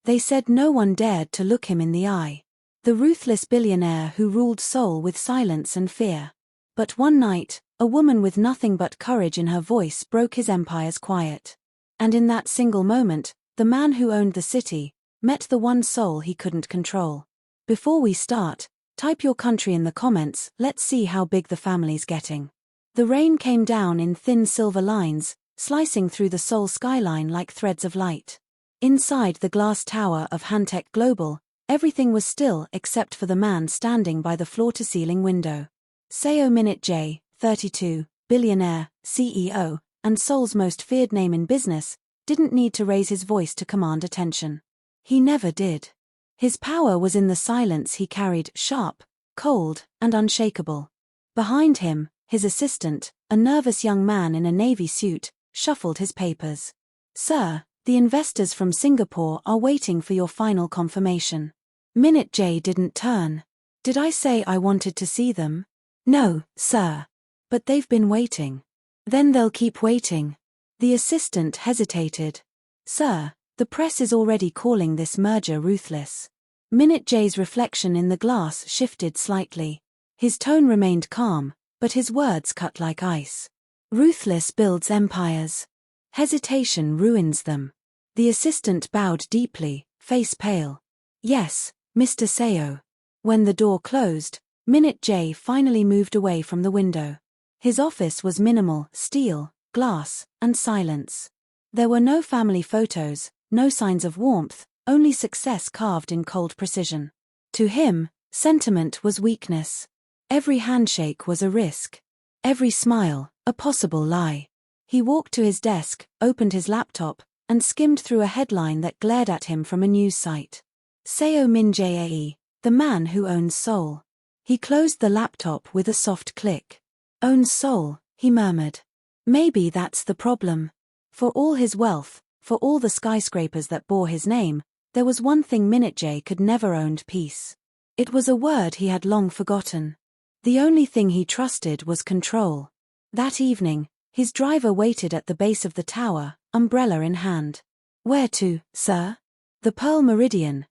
They said no one dared to look him in the eye. The ruthless billionaire who ruled Seoul with silence and fear. But one night, a woman with nothing but courage in her voice broke his empire's quiet. And in that single moment, the man who owned the city met the one soul he couldn't control. Before we start, type your country in the comments, let's see how big the family's getting. The rain came down in thin silver lines, slicing through the Seoul skyline like threads of light. Inside the glass tower of Hantech Global, everything was still except for the man standing by the floor-to-ceiling window. Seo J, 32, billionaire, CEO, and Seoul's most feared name in business, didn't need to raise his voice to command attention. He never did. His power was in the silence he carried, sharp, cold, and unshakable. Behind him, his assistant, a nervous young man in a navy suit, shuffled his papers. "Sir, the investors from Singapore are waiting for your final confirmation." J didn't turn. "Did I say I wanted to see them?" "No, sir. But they've been waiting." "Then they'll keep waiting." The assistant hesitated. "Sir, the press is already calling this merger ruthless." J's reflection in the glass shifted slightly. His tone remained calm, but his words cut like ice. "Ruthless builds empires. Hesitation ruins them." The assistant bowed deeply, face pale. "Yes, Mr. Seo." When the door closed, J finally moved away from the window. His office was minimal, steel, glass, and silence. There were no family photos, no signs of warmth, only success carved in cold precision. To him, sentiment was weakness. Every handshake was a risk. Every smile, a possible lie. He walked to his desk, opened his laptop, and skimmed through a headline that glared at him from a news site. Seo Jae, the man who owns Seoul. He closed the laptop with a soft click. "Owns Seoul," he murmured. Maybe that's the problem. For all his wealth, for all the skyscrapers that bore his name, there was one thing J could never own: peace. It was a word he had long forgotten. The only thing he trusted was control. That evening, his driver waited at the base of the tower, umbrella in hand. "Where to, sir?" "The Pearl Meridian,"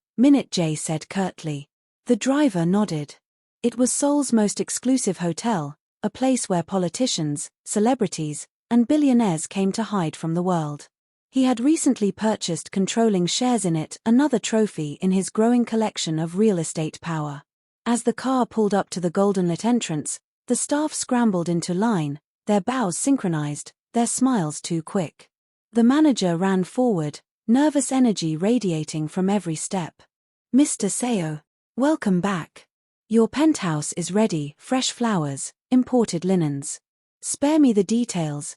J said curtly. The driver nodded. It was Seoul's most exclusive hotel, a place where politicians, celebrities, and billionaires came to hide from the world. He had recently purchased controlling shares in it, another trophy in his growing collection of real estate power. As the car pulled up to the golden-lit entrance, the staff scrambled into line, their bows synchronized, their smiles too quick. The manager ran forward, nervous energy radiating from every step. "Mr. Seo, welcome back. Your penthouse is ready, fresh flowers, imported linens." "Spare me the details,"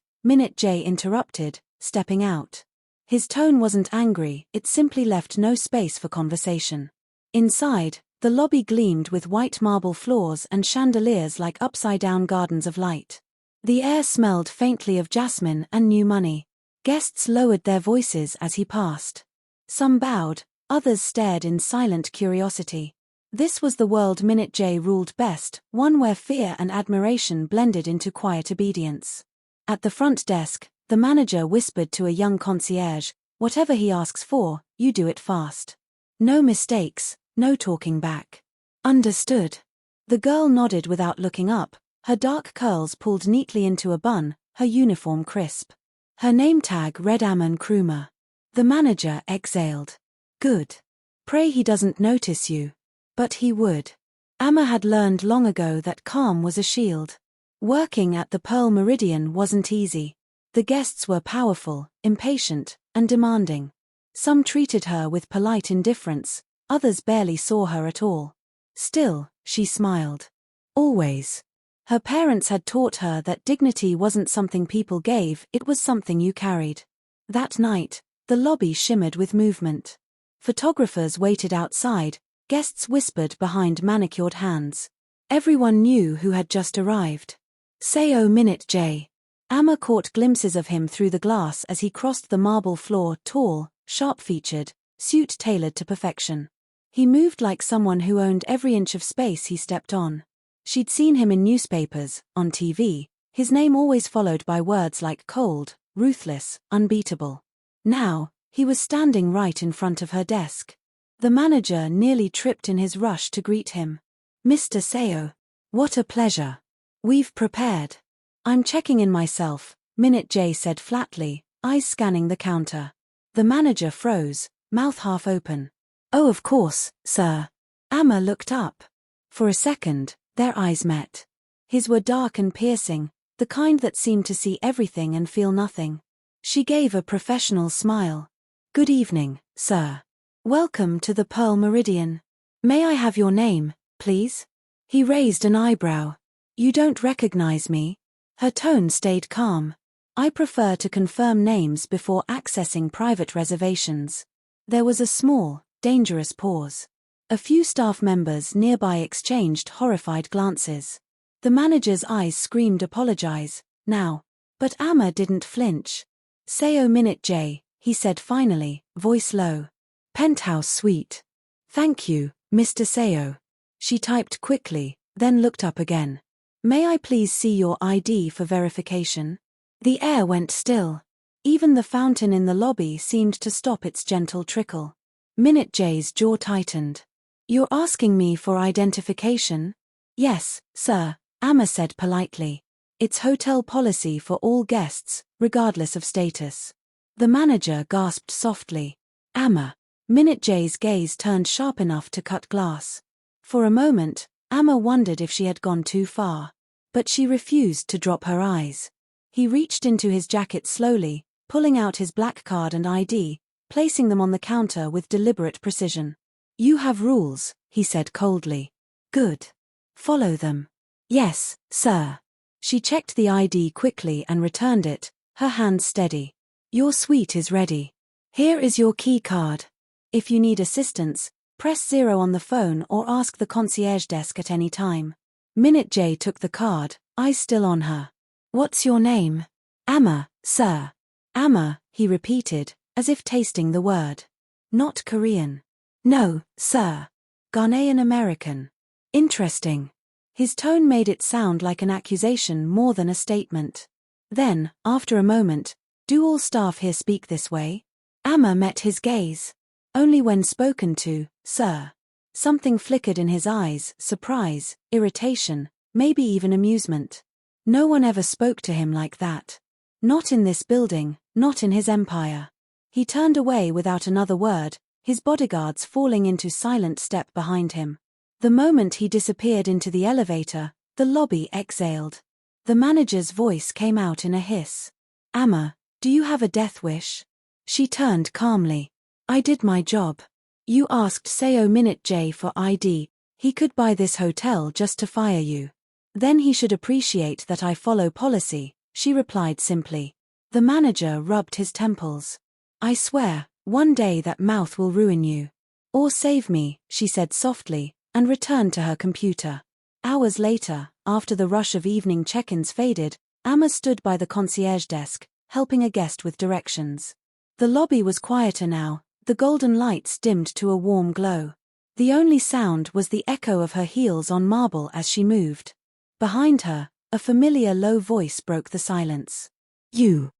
J interrupted, stepping out. His tone wasn't angry, it simply left no space for conversation. Inside, the lobby gleamed with white marble floors and chandeliers like upside-down gardens of light. The air smelled faintly of jasmine and new money. Guests lowered their voices as he passed. Some bowed, others stared in silent curiosity. This was the world J ruled best, one where fear and admiration blended into quiet obedience. At the front desk, the manager whispered to a young concierge, "Whatever he asks for, you do it fast. No mistakes, no talking back." "Understood." The girl nodded without looking up, her dark curls pulled neatly into a bun, her uniform crisp. Her name tag read Amon Krumer. The manager exhaled. "Good. Pray he doesn't notice you." But he would. Amma had learned long ago that calm was a shield. Working at the Pearl Meridian wasn't easy. The guests were powerful, impatient, and demanding. Some treated her with polite indifference, others barely saw her at all. Still, she smiled. Always. Her parents had taught her that dignity wasn't something people gave, it was something you carried. That night, the lobby shimmered with movement. Photographers waited outside, guests whispered behind manicured hands. Everyone knew who had just arrived. Seo J. Amma caught glimpses of him through the glass as he crossed the marble floor, tall, sharp-featured, suit tailored to perfection. He moved like someone who owned every inch of space he stepped on. She'd seen him in newspapers, on TV, his name always followed by words like cold, ruthless, unbeatable. Now, He was standing right in front of her desk. The manager nearly tripped in his rush to greet him. "Mr. Seo. What a pleasure. We've prepared." "I'm checking in myself," Minute J said flatly, eyes scanning the counter. The manager froze, mouth half open. "Oh, of course, sir." Amma looked up. For a second, their eyes met. His were dark and piercing, the kind that seemed to see everything and feel nothing. She gave a professional smile. "Good evening, sir. Welcome to the Pearl Meridian. May I have your name, please?" He raised an eyebrow. "You don't recognize me?" Her tone stayed calm. "I prefer to confirm names before accessing private reservations." There was a small, dangerous pause. A few staff members nearby exchanged horrified glances. The manager's eyes screamed apologize, now. But Amma didn't flinch. "Seo Minute J," he said finally, voice low. "Penthouse suite." "Thank you, Mr. Seo." She typed quickly, then looked up again. "May I please see your ID for verification?" The air went still. Even the fountain in the lobby seemed to stop its gentle trickle. Minute J's jaw tightened. "You're asking me for identification?" "Yes, sir," Amma said politely. "It's hotel policy for all guests, regardless of status." The manager gasped softly. "Amma." Minute J's gaze turned sharp enough to cut glass. For a moment, Amma wondered if she had gone too far. But she refused to drop her eyes. He reached into his jacket slowly, pulling out his black card and ID, placing them on the counter with deliberate precision. "You have rules," he said coldly. "Good. Follow them." "Yes, sir." She checked the ID quickly and returned it, her hands steady. "Your suite is ready. Here is your key card. If you need assistance, press 0 on the phone or ask the concierge desk at any time." Minute J took the card, eyes still on her. "What's your name?" "Amma, sir." "Amma," he repeated, as if tasting the word. "Not Korean." "No, sir. Ghanaian American." "Interesting." His tone made it sound like an accusation more than a statement. Then, after a moment, "Do all staff here speak this way?" Amma met his gaze. "Only when spoken to, sir." Something flickered in his eyes, surprise, irritation, maybe even amusement. No one ever spoke to him like that. Not in this building, not in his empire. He turned away without another word, his bodyguards falling into silent step behind him. The moment he disappeared into the elevator, the lobby exhaled. The manager's voice came out in a hiss. "Amma, do you have a death wish?" She turned calmly. "I did my job. You asked Seo Minute J for ID. He could buy this hotel just to fire you. Then he should appreciate that I follow policy," she replied simply. The manager rubbed his temples. "I swear, one day that mouth will ruin you. Or save me," she said softly, and returned to her computer. Hours later, after the rush of evening check-ins faded, Amma stood by the concierge desk, helping a guest with directions. The lobby was quieter now, the golden lights dimmed to a warm glow. The only sound was the echo of her heels on marble as she moved. Behind her, a familiar low voice broke the silence. "You."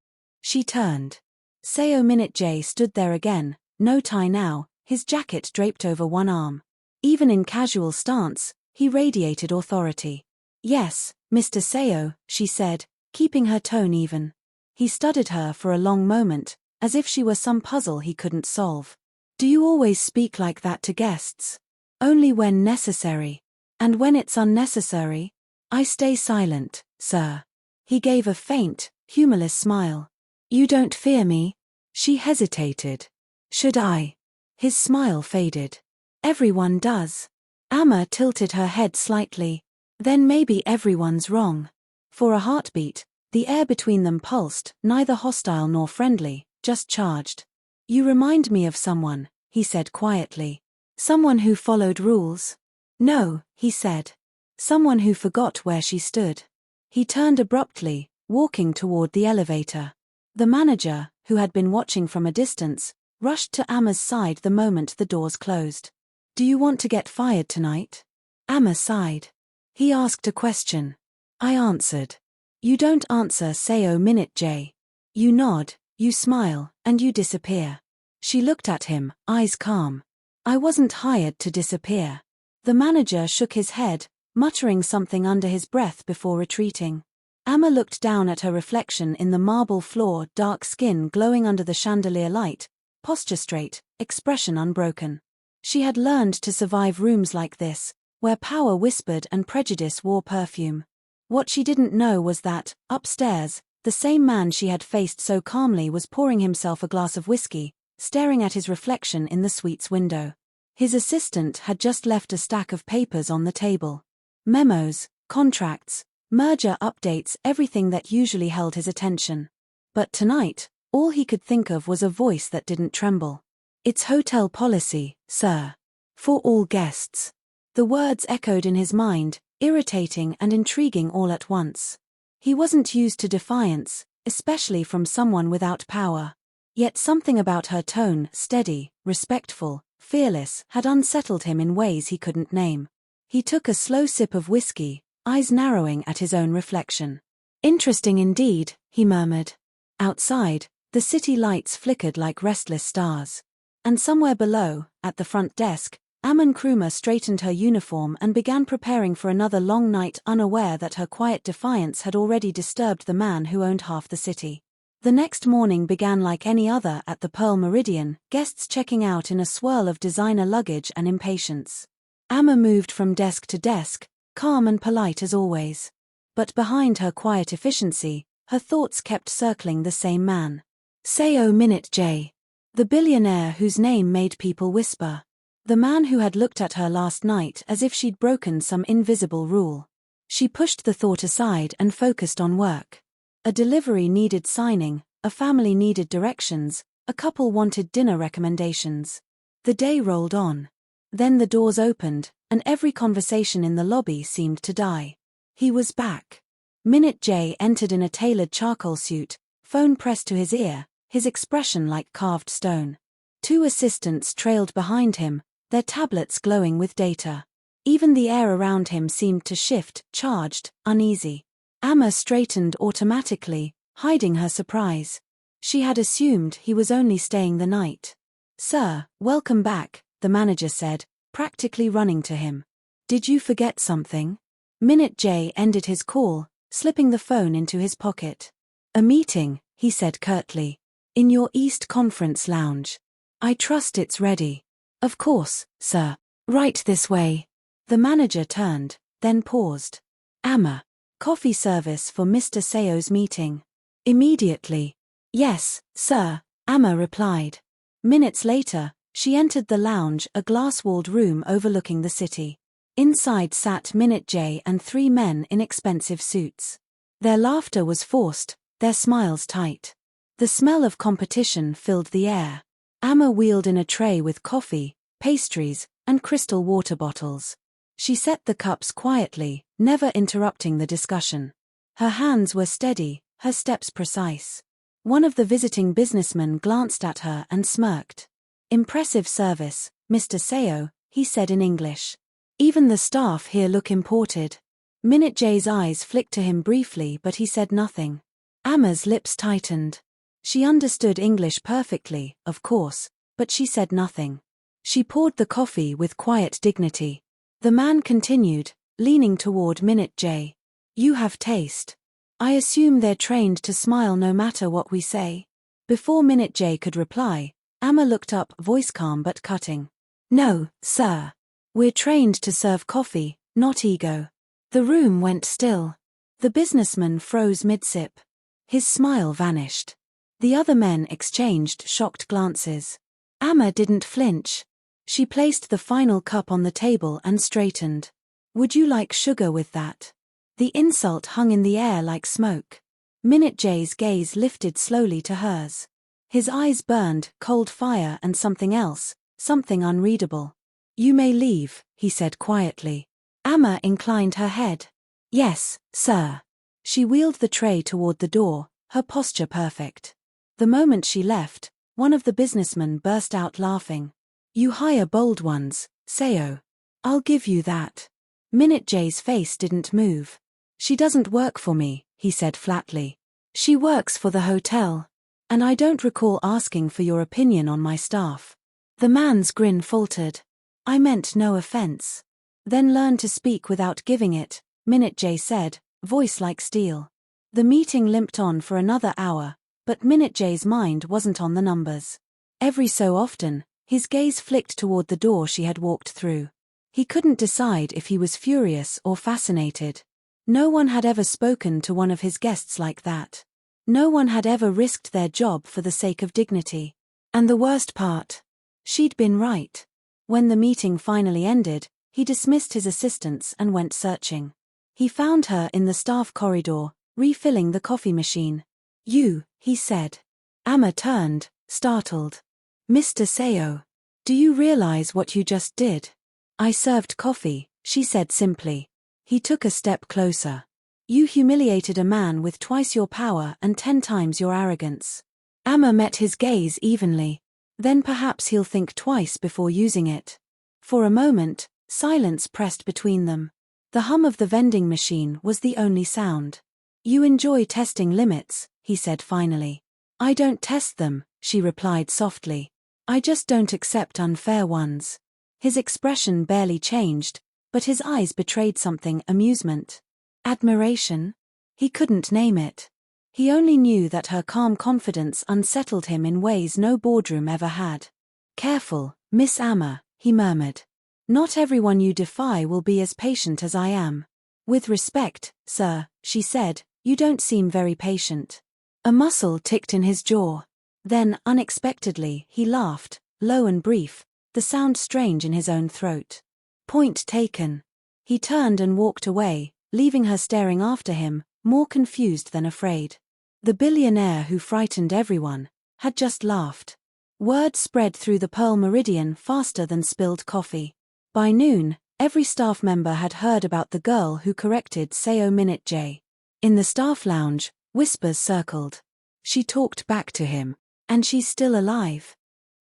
She turned. Seo Minute J stood there again, no tie now, his jacket draped over one arm. Even in casual stance, he radiated authority. "Yes, Mr. Seo," she said, keeping her tone even. He studied her for a long moment, as if she were some puzzle he couldn't solve. "Do you always speak like that to guests?" "Only when necessary. And when it's unnecessary, I stay silent, sir." He gave a faint, humorless smile. "You don't fear me?" She hesitated. "Should I?" His smile faded. "Everyone does." Amma tilted her head slightly. "Then maybe everyone's wrong." For a heartbeat, the air between them pulsed, neither hostile nor friendly, just charged. "You remind me of someone," he said quietly. "Someone who followed rules?" "No," he said. "Someone who forgot where she stood." He turned abruptly, walking toward the elevator. The manager, who had been watching from a distance, rushed to Amma's side the moment the doors closed. "Do you want to get fired tonight?" Amma sighed. He asked a question. I answered. "You don't answer Seo Minute J. You nod, you smile, and you disappear." She looked at him, eyes calm. I wasn't hired to disappear. The manager shook his head, muttering something under his breath before retreating. Amma looked down at her reflection in the marble floor, dark skin glowing under the chandelier light, posture straight, expression unbroken. She had learned to survive rooms like this, where power whispered and prejudice wore perfume. What she didn't know was that, upstairs, the same man she had faced so calmly was pouring himself a glass of whiskey, staring at his reflection in the suite's window. His assistant had just left a stack of papers on the table. Memos, contracts, merger updates, everything that usually held his attention. But tonight, all he could think of was a voice that didn't tremble. It's hotel policy, sir. For all guests. The words echoed in his mind, irritating and intriguing all at once. He wasn't used to defiance, especially from someone without power. Yet something about her tone, steady, respectful, fearless, had unsettled him in ways he couldn't name. He took a slow sip of whiskey, eyes narrowing at his own reflection. Interesting indeed, he murmured. Outside, the city lights flickered like restless stars. And somewhere below, at the front desk, Amon Krumah straightened her uniform and began preparing for another long night, unaware that her quiet defiance had already disturbed the man who owned half the city. The next morning began like any other at the Pearl Meridian, guests checking out in a swirl of designer luggage and impatience. Amma moved from desk to desk, calm and polite as always. But behind her quiet efficiency, her thoughts kept circling the same man. Seo Minute J. The billionaire whose name made people whisper. The man who had looked at her last night as if she'd broken some invisible rule. She pushed the thought aside and focused on work. A delivery needed signing, a family needed directions, a couple wanted dinner recommendations. The day rolled on. Then the doors opened, and every conversation in the lobby seemed to die. He was back. Minute J entered in a tailored charcoal suit, phone pressed to his ear, his expression like carved stone. Two assistants trailed behind him, their tablets glowing with data. Even the air around him seemed to shift, charged, uneasy. Amma straightened automatically, hiding her surprise. She had assumed he was only staying the night. Sir, welcome back, the manager said, practically running to him. Did you forget something? Minute J ended his call, slipping the phone into his pocket. A meeting, he said curtly. In your East Conference lounge. I trust it's ready. Of course, sir. Right this way. The manager turned, then paused. Amma. Coffee service for Mr. Seo's meeting. Immediately. Yes, sir, Amma replied. Minutes later, she entered the lounge, a glass-walled room overlooking the city. Inside sat Minute J and three men in expensive suits. Their laughter was forced, their smiles tight. The smell of competition filled the air. Amma wheeled in a tray with coffee, pastries, and crystal water bottles. She set the cups quietly, never interrupting the discussion. Her hands were steady, her steps precise. One of the visiting businessmen glanced at her and smirked. Impressive service, Mr. Seo, he said in English. Even the staff here look imported. Minute J's eyes flicked to him briefly, but he said nothing. Amma's lips tightened. She understood English perfectly, of course, but she said nothing. She poured the coffee with quiet dignity. The man continued, leaning toward Minute J. You have taste. I assume they're trained to smile no matter what we say. Before Minute J could reply, Amma looked up, voice calm but cutting. No, sir. We're trained to serve coffee, not ego. The room went still. The businessman froze mid-sip. His smile vanished. The other men exchanged shocked glances. Amma didn't flinch. She placed the final cup on the table and straightened. Would you like sugar with that? The insult hung in the air like smoke. Minute J's gaze lifted slowly to hers. His eyes burned, cold fire and something else, something unreadable. You may leave, he said quietly. Amma inclined her head. Yes, sir. She wheeled the tray toward the door, her posture perfect. The moment she left, one of the businessmen burst out laughing. You hire bold ones, Seo. I'll give you that. Minute J's face didn't move. She doesn't work for me, he said flatly. She works for the hotel. And I don't recall asking for your opinion on my staff. The man's grin faltered. I meant no offense. Then learn to speak without giving it, Minute J said, voice like steel. The meeting limped on for another hour, but Minute J's mind wasn't on the numbers. Every so often, his gaze flicked toward the door she had walked through. He couldn't decide if he was furious or fascinated. No one had ever spoken to one of his guests like that. No one had ever risked their job for the sake of dignity. And the worst part? She'd been right. When the meeting finally ended, he dismissed his assistants and went searching. He found her in the staff corridor, refilling the coffee machine. You, he said. Amma turned, startled. Mr. Seo. Do you realize what you just did? I served coffee, she said simply. He took a step closer. You humiliated a man with twice your power and 10 times your arrogance. Amma met his gaze evenly. Then perhaps he'll think twice before using it. For a moment, silence pressed between them. The hum of the vending machine was the only sound. You enjoy testing limits, he said finally. I don't test them, she replied softly. I just don't accept unfair ones. His expression barely changed, but his eyes betrayed something: amusement. Admiration? He couldn't name it. He only knew that her calm confidence unsettled him in ways no boardroom ever had. Careful, Miss Amma, he murmured. Not everyone you defy will be as patient as I am. With respect, sir, she said, you don't seem very patient. A muscle ticked in his jaw. Then, unexpectedly, he laughed, low and brief, the sound strange in his own throat. Point taken. He turned and walked away, leaving her staring after him, more confused than afraid. The billionaire who frightened everyone had just laughed. Word spread through the Pearl Meridian faster than spilled coffee. By noon, every staff member had heard about the girl who corrected Seo Minute J. In the staff lounge, whispers circled. She talked back to him. And she's still alive.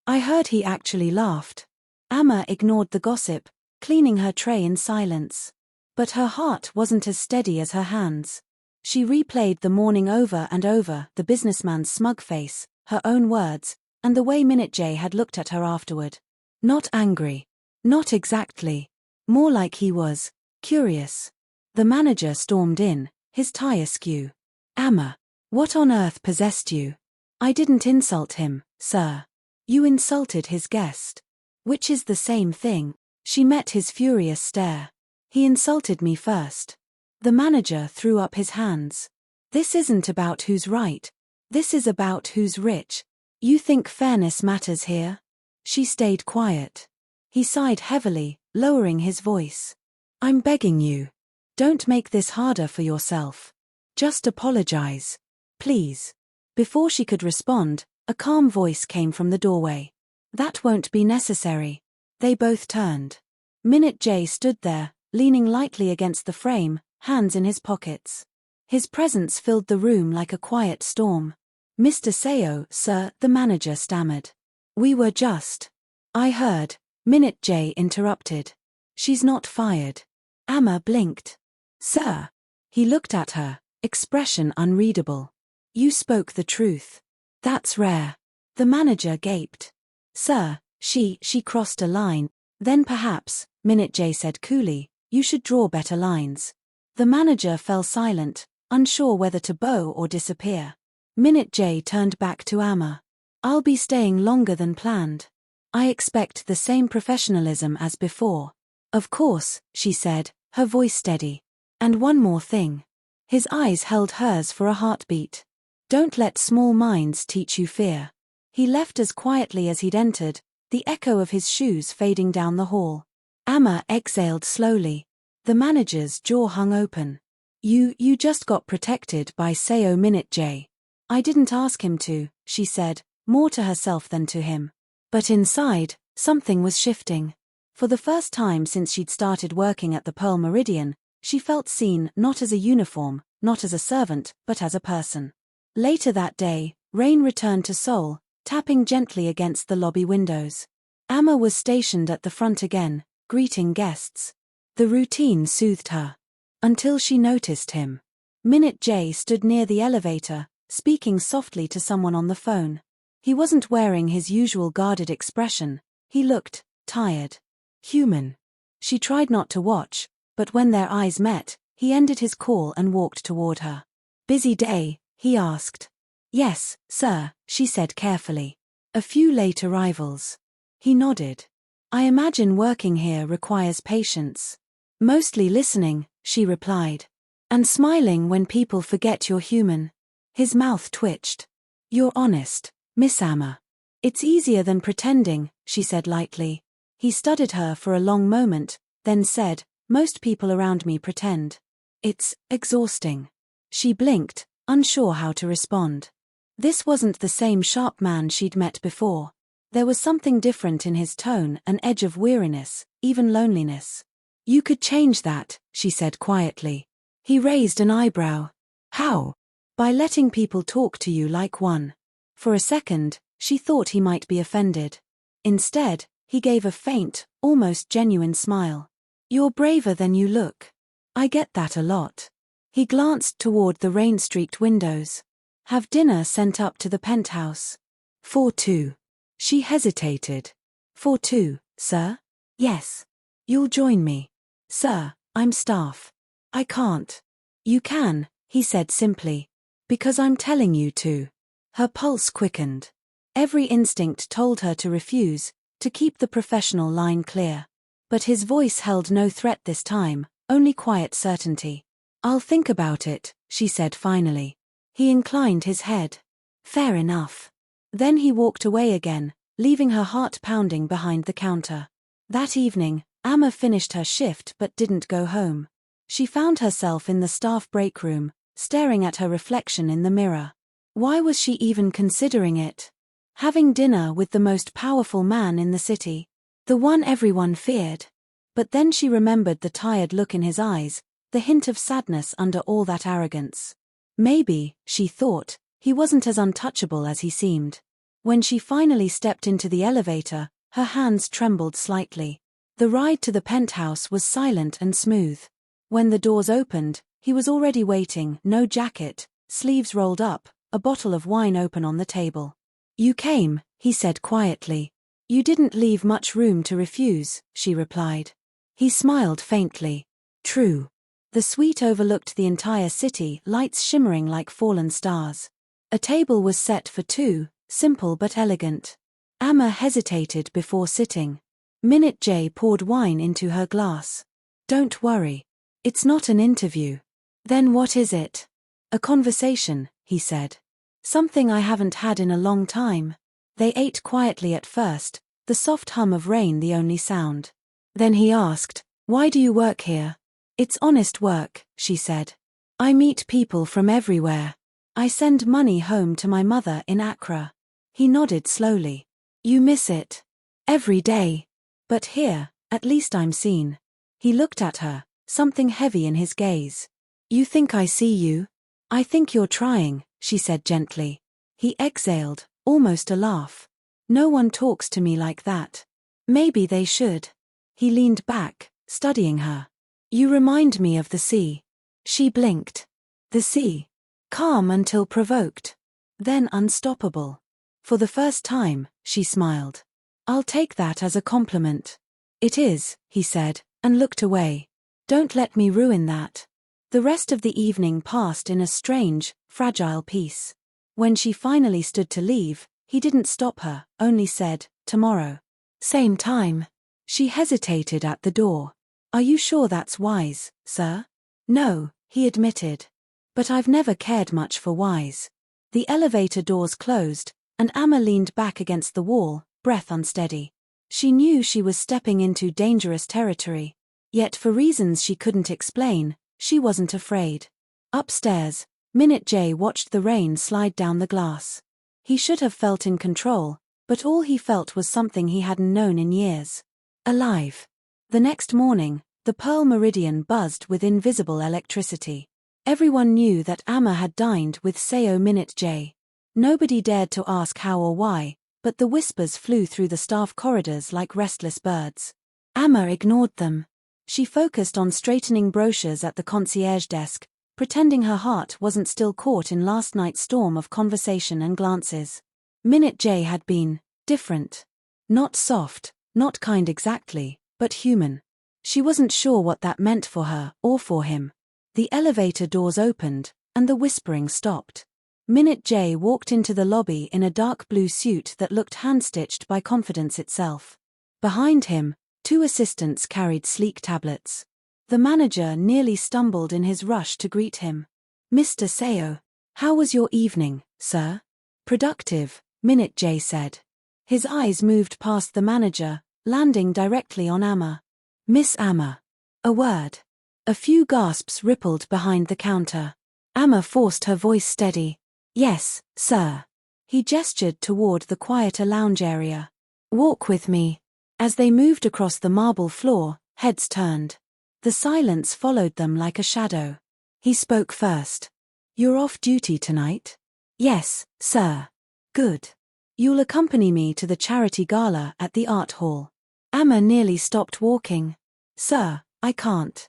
I heard he actually laughed. Amma ignored the gossip, cleaning her tray in silence. But her heart wasn't as steady as her hands. She replayed the morning over and over, the businessman's smug face, her own words, and the way Minute J had looked at her afterward. Not angry. Not exactly. More like he was curious. The manager stormed in, his tie askew. Amma, what on earth possessed you? I didn't insult him, sir. You insulted his guest. Which is the same thing. She met his furious stare. He insulted me first. The manager threw up his hands. This isn't about who's right. This is about who's rich. You think fairness matters here? She stayed quiet. He sighed heavily, lowering his voice. I'm begging you. Don't make this harder for yourself. Just apologize. Please. Before she could respond, a calm voice came from the doorway. That won't be necessary. They both turned. Minute J stood there, leaning lightly against the frame, hands in his pockets. His presence filled the room like a quiet storm. Mr. Seo, sir, the manager stammered. We were just. I heard. Minute J interrupted. She's not fired. Amma blinked. Sir. He looked at her, expression unreadable. You spoke the truth. That's rare. The manager gaped. Sir, she crossed a line. Then perhaps, Minute J said coolly, you should draw better lines. The manager fell silent, unsure whether to bow or disappear. Minute J turned back to Amma. I'll be staying longer than planned. I expect the same professionalism as before. Of course, she said, her voice steady. And one more thing. His eyes held hers for a heartbeat. Don't let small minds teach you fear. He left as quietly as he'd entered, the echo of his shoes fading down the hall. Amma exhaled slowly. The manager's jaw hung open. You just got protected by Seo Minute J. I didn't ask him to, she said, more to herself than to him. But inside, something was shifting. For the first time since she'd started working at the Pearl Meridian, she felt seen not as a uniform, not as a servant, but as a person. Later that day, Rain returned to Seoul, tapping gently against the lobby windows. Amma was stationed at the front again, greeting guests. The routine soothed her. Until she noticed him. Minute J stood near the elevator, speaking softly to someone on the phone. He wasn't wearing his usual guarded expression. He looked tired. Human. She tried not to watch, but when their eyes met, he ended his call and walked toward her. Busy day? He asked. Yes, sir, she said carefully. A few late arrivals. He nodded. I imagine working here requires patience. Mostly listening, she replied. And smiling when people forget you're human. His mouth twitched. You're honest, Miss Amma. It's easier than pretending, she said lightly. He studied her for a long moment, then said, most people around me pretend. It's exhausting. She blinked, unsure how to respond. This wasn't the same sharp man she'd met before. There was something different in his tone, an edge of weariness, even loneliness. You could change that, she said quietly. He raised an eyebrow. How? By letting people talk to you like one. For a second, she thought he might be offended. Instead, he gave a faint, almost genuine smile. You're braver than you look. I get that a lot. He glanced toward the rain-streaked windows. Have dinner sent up to the penthouse. For two. She hesitated. For two, sir? Yes. You'll join me. Sir, I'm staff. I can't. You can, he said simply. Because I'm telling you to. Her pulse quickened. Every instinct told her to refuse, to keep the professional line clear. But his voice held no threat this time, only quiet certainty. I'll think about it, she said finally. He inclined his head. Fair enough. Then he walked away again, leaving her heart pounding behind the counter. That evening, Amma finished her shift but didn't go home. She found herself in the staff break room, staring at her reflection in the mirror. Why was she even considering it? Having dinner with the most powerful man in the city. The one everyone feared. But then she remembered the tired look in his eyes, the hint of sadness under all that arrogance. Maybe, she thought, he wasn't as untouchable as he seemed. When she finally stepped into the elevator, her hands trembled slightly. The ride to the penthouse was silent and smooth. When the doors opened, he was already waiting, no jacket, sleeves rolled up, a bottle of wine open on the table. You came, he said quietly. You didn't leave much room to refuse, she replied. He smiled faintly. True. The suite overlooked the entire city, lights shimmering like fallen stars. A table was set for two, simple but elegant. Amma hesitated before sitting. Minute J poured wine into her glass. Don't worry. It's not an interview. Then what is it? A conversation, he said. Something I haven't had in a long time. They ate quietly at first, the soft hum of rain the only sound. Then he asked, why do you work here? It's honest work, she said. I meet people from everywhere. I send money home to my mother in Accra. He nodded slowly. You miss it. Every day. But here, at least I'm seen. He looked at her, something heavy in his gaze. You think I see you? I think you're trying, she said gently. He exhaled, almost a laugh. No one talks to me like that. Maybe they should. He leaned back, studying her. You remind me of the sea. She blinked. The sea. Calm until provoked. Then unstoppable. For the first time, she smiled. I'll take that as a compliment. It is, he said, and looked away. Don't let me ruin that. The rest of the evening passed in a strange, fragile peace. When she finally stood to leave, he didn't stop her, only said, tomorrow. Same time. She hesitated at the door. Are you sure that's wise, sir? No, he admitted. But I've never cared much for wise. The elevator doors closed, and Amma leaned back against the wall, breath unsteady. She knew she was stepping into dangerous territory. Yet for reasons she couldn't explain, she wasn't afraid. Upstairs, Minute J watched the rain slide down the glass. He should have felt in control, but all he felt was something he hadn't known in years. Alive. The next morning, the Pearl Meridian buzzed with invisible electricity. Everyone knew that Amma had dined with SEO Minute J. Nobody dared to ask how or why, but the whispers flew through the staff corridors like restless birds. Amma ignored them. She focused on straightening brochures at the concierge desk, pretending her heart wasn't still caught in last night's storm of conversation and glances. Minute J had been different. Not soft, not kind exactly, but human. She wasn't sure what that meant for her or for him. The elevator doors opened, and the whispering stopped. Minute J walked into the lobby in a dark blue suit that looked hand-stitched by confidence itself. Behind him, 2 assistants carried sleek tablets. The manager nearly stumbled in his rush to greet him. "Mr. Seo, how was your evening, sir?" "Productive," Minute J said. His eyes moved past the manager, landing directly on Amma. "Miss Amma." A word. A few gasps rippled behind the counter. Amma forced her voice steady. "Yes, sir." He gestured toward the quieter lounge area. "Walk with me." As they moved across the marble floor, heads turned. The silence followed them like a shadow. He spoke first. "You're off duty tonight?" "Yes, sir." "Good. You'll accompany me to the charity gala at the art hall." Amma nearly stopped walking. "Sir, I can't."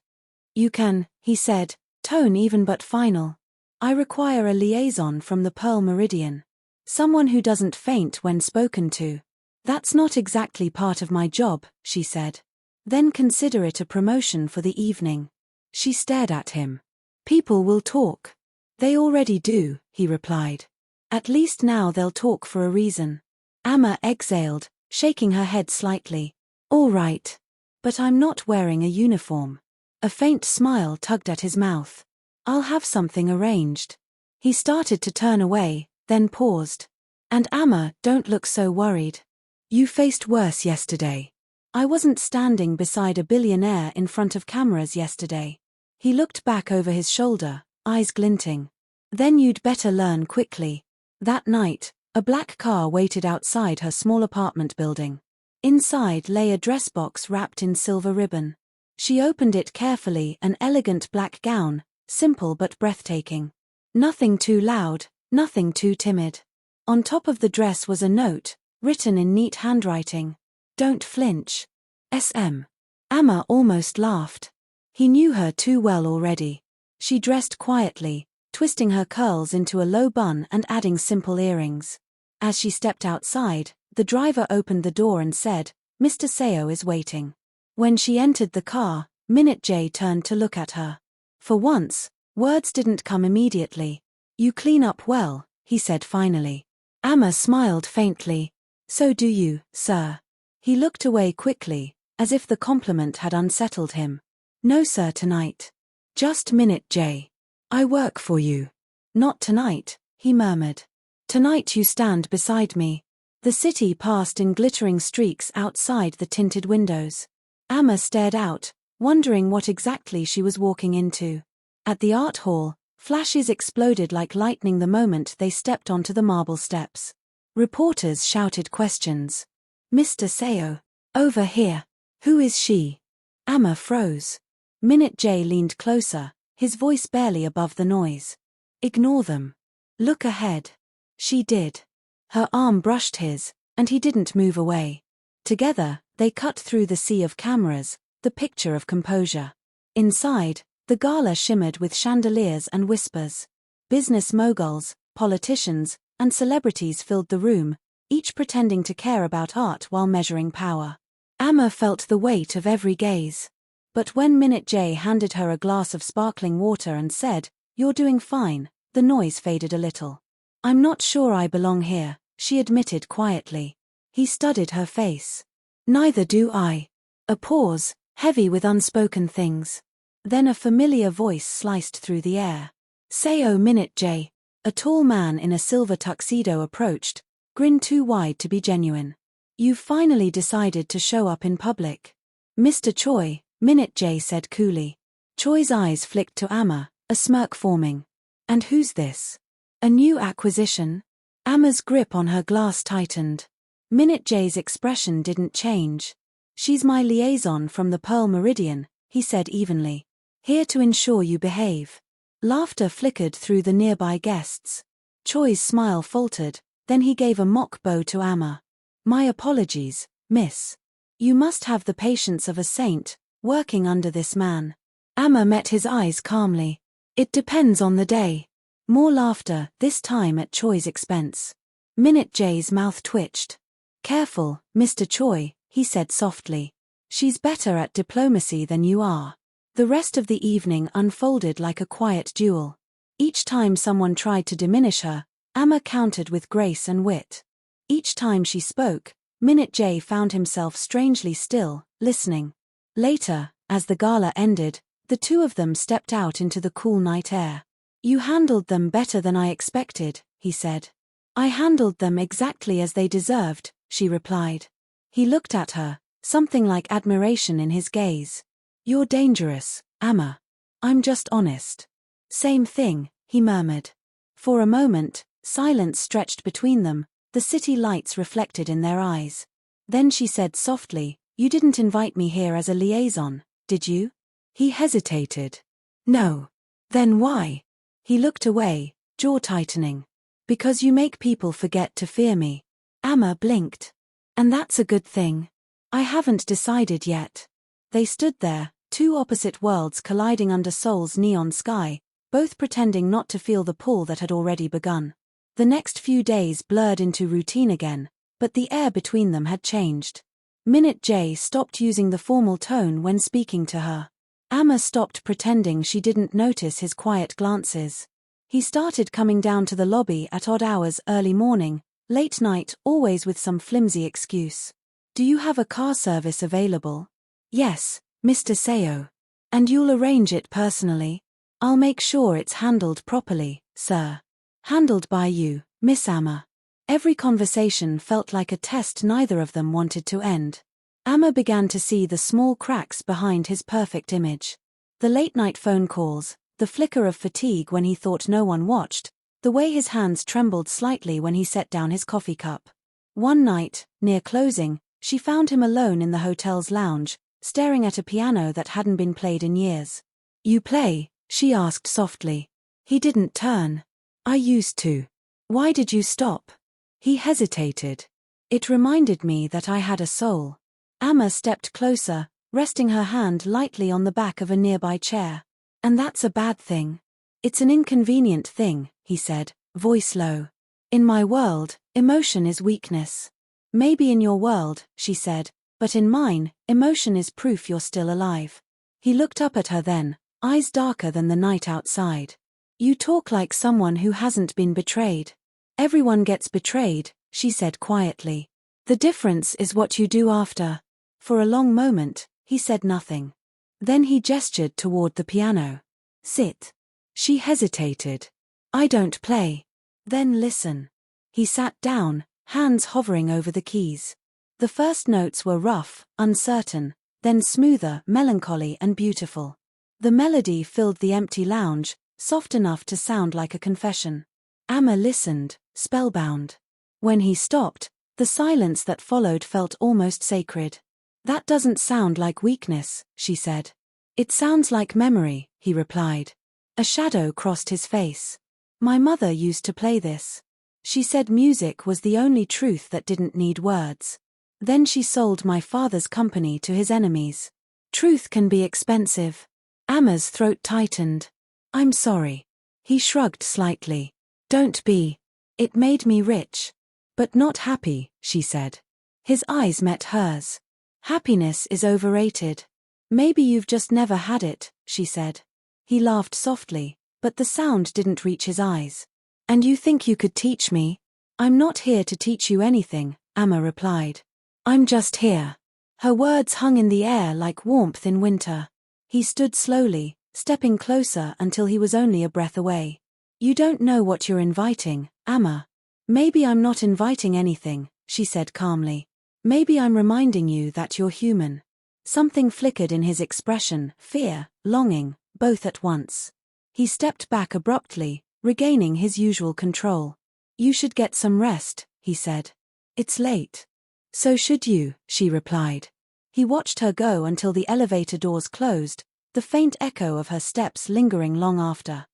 "You can," he said, tone even but final. "I require a liaison from the Pearl Meridian. Someone who doesn't faint when spoken to." "That's not exactly part of my job," she said. "Then consider it a promotion for the evening." She stared at him. "People will talk." "They already do," he replied. "At least now they'll talk for a reason." Amma exhaled, shaking her head slightly. "All right. But I'm not wearing a uniform." A faint smile tugged at his mouth. "I'll have something arranged." He started to turn away, then paused. "And Amma, don't look so worried. You faced worse yesterday." "I wasn't standing beside a billionaire in front of cameras yesterday." He looked back over his shoulder, eyes glinting. "Then you'd better learn quickly." That night, a black car waited outside her small apartment building. Inside lay a dress box wrapped in silver ribbon. She opened it carefully, an elegant black gown, simple but breathtaking. Nothing too loud, nothing too timid. On top of the dress was a note, written in neat handwriting. "Don't flinch. SM." Amma almost laughed. He knew her too well already. She dressed quietly, twisting her curls into a low bun and adding simple earrings. As she stepped outside, the driver opened the door and said, "Mr. Seo is waiting." When she entered the car, Minute J turned to look at her. For once, words didn't come immediately. "You clean up well," he said finally. Amma smiled faintly. "So do you, sir." He looked away quickly, as if the compliment had unsettled him. "No sir tonight. Just Minute J. I work for you." "Not tonight," he murmured. "Tonight you stand beside me." The city passed in glittering streaks outside the tinted windows. Amma stared out, wondering what exactly she was walking into. At the art hall, flashes exploded like lightning the moment they stepped onto the marble steps. Reporters shouted questions. "Mr. Seo. Over here. Who is she?" Amma froze. Minute J leaned closer, his voice barely above the noise. "Ignore them. Look ahead." She did. Her arm brushed his, and he didn't move away. Together, they cut through the sea of cameras, the picture of composure. Inside, the gala shimmered with chandeliers and whispers. Business moguls, politicians, and celebrities filled the room, each pretending to care about art while measuring power. Amma felt the weight of every gaze. But when Minute J handed her a glass of sparkling water and said, "You're doing fine," the noise faded a little. "I'm not sure I belong here," she admitted quietly. He studied her face. "Neither do I." A pause, heavy with unspoken things. Then a familiar voice sliced through the air. "Seo Minute J." A tall man in a silver tuxedo approached, grin too wide to be genuine. "You've finally decided to show up in public." "Mr. Choi," Minute J said coolly. Choi's eyes flicked to Amma, a smirk forming. "And who's this? A new acquisition?" Amma's grip on her glass tightened. Minute J's expression didn't change. "She's my liaison from the Pearl Meridian," he said evenly. "Here to ensure you behave." Laughter flickered through the nearby guests. Choi's smile faltered, then he gave a mock bow to Amma. "My apologies, miss. You must have the patience of a saint, working under this man." Amma met his eyes calmly. It depends on the day. More laughter, this time at Choi's expense. Minute J's mouth twitched. Careful, Mr. Choi, he said softly. She's better at diplomacy than you are. The rest of the evening unfolded like a quiet duel. Each time someone tried to diminish her, Amma countered with grace and wit. Each time she spoke, Minute J found himself strangely still, listening. Later, as the gala ended, the two of them stepped out into the cool night air. You handled them better than I expected, he said. I handled them exactly as they deserved, she replied. He looked at her, something like admiration in his gaze. You're dangerous, Amma. I'm just honest. Same thing, he murmured. For a moment, silence stretched between them, the city lights reflected in their eyes. Then she said softly, You didn't invite me here as a liaison, did you? He hesitated. No. Then why? He looked away, jaw tightening. Because you make people forget to fear me. Amma blinked. And that's a good thing. I haven't decided yet. They stood there, two opposite worlds colliding under Seoul's neon sky, both pretending not to feel the pull that had already begun. The next few days blurred into routine again, but the air between them had changed. Minute J stopped using the formal tone when speaking to her. Amma stopped pretending she didn't notice his quiet glances. He started coming down to the lobby at odd hours, early morning, late night, always with some flimsy excuse. Do you have a car service available? Yes, Mr. Seo. And you'll arrange it personally? I'll make sure it's handled properly, sir. Handled by you, Miss Amma. Every conversation felt like a test neither of them wanted to end. Amma began to see the small cracks behind his perfect image. The late-night phone calls, the flicker of fatigue when he thought no one watched, the way his hands trembled slightly when he set down his coffee cup. One night, near closing, she found him alone in the hotel's lounge, staring at a piano that hadn't been played in years. You play? She asked softly. He didn't turn. I used to. Why did you stop? He hesitated. It reminded me that I had a soul. Amma stepped closer, resting her hand lightly on the back of a nearby chair. And that's a bad thing. It's an inconvenient thing, he said, voice low. In my world, emotion is weakness. Maybe in your world, she said, but in mine, emotion is proof you're still alive. He looked up at her then, eyes darker than the night outside. You talk like someone who hasn't been betrayed. Everyone gets betrayed, she said quietly. The difference is what you do after. For a long moment, he said nothing. Then he gestured toward the piano. Sit. She hesitated. I don't play. Then listen. He sat down, hands hovering over the keys. The first notes were rough, uncertain, then smoother, melancholy and beautiful. The melody filled the empty lounge, soft enough to sound like a confession. Amma listened, spellbound. When he stopped, the silence that followed felt almost sacred. That doesn't sound like weakness, she said. It sounds like memory, he replied. A shadow crossed his face. My mother used to play this. She said music was the only truth that didn't need words. Then she sold my father's company to his enemies. Truth can be expensive. Amma's throat tightened. I'm sorry. He shrugged slightly. Don't be. It made me rich. But not happy, she said. His eyes met hers. Happiness is overrated. Maybe you've just never had it, she said. He laughed softly, but the sound didn't reach his eyes. And you think you could teach me? I'm not here to teach you anything, Amma replied. I'm just here. Her words hung in the air like warmth in winter. He stood slowly, stepping closer until he was only a breath away. You don't know what you're inviting, Amma. Maybe I'm not inviting anything, she said calmly. Maybe I'm reminding you that you're human. Something flickered in his expression, fear, longing, both at once. He stepped back abruptly, regaining his usual control. You should get some rest, he said. It's late. So should you, she replied. He watched her go until the elevator doors closed, the faint echo of her steps lingering long after.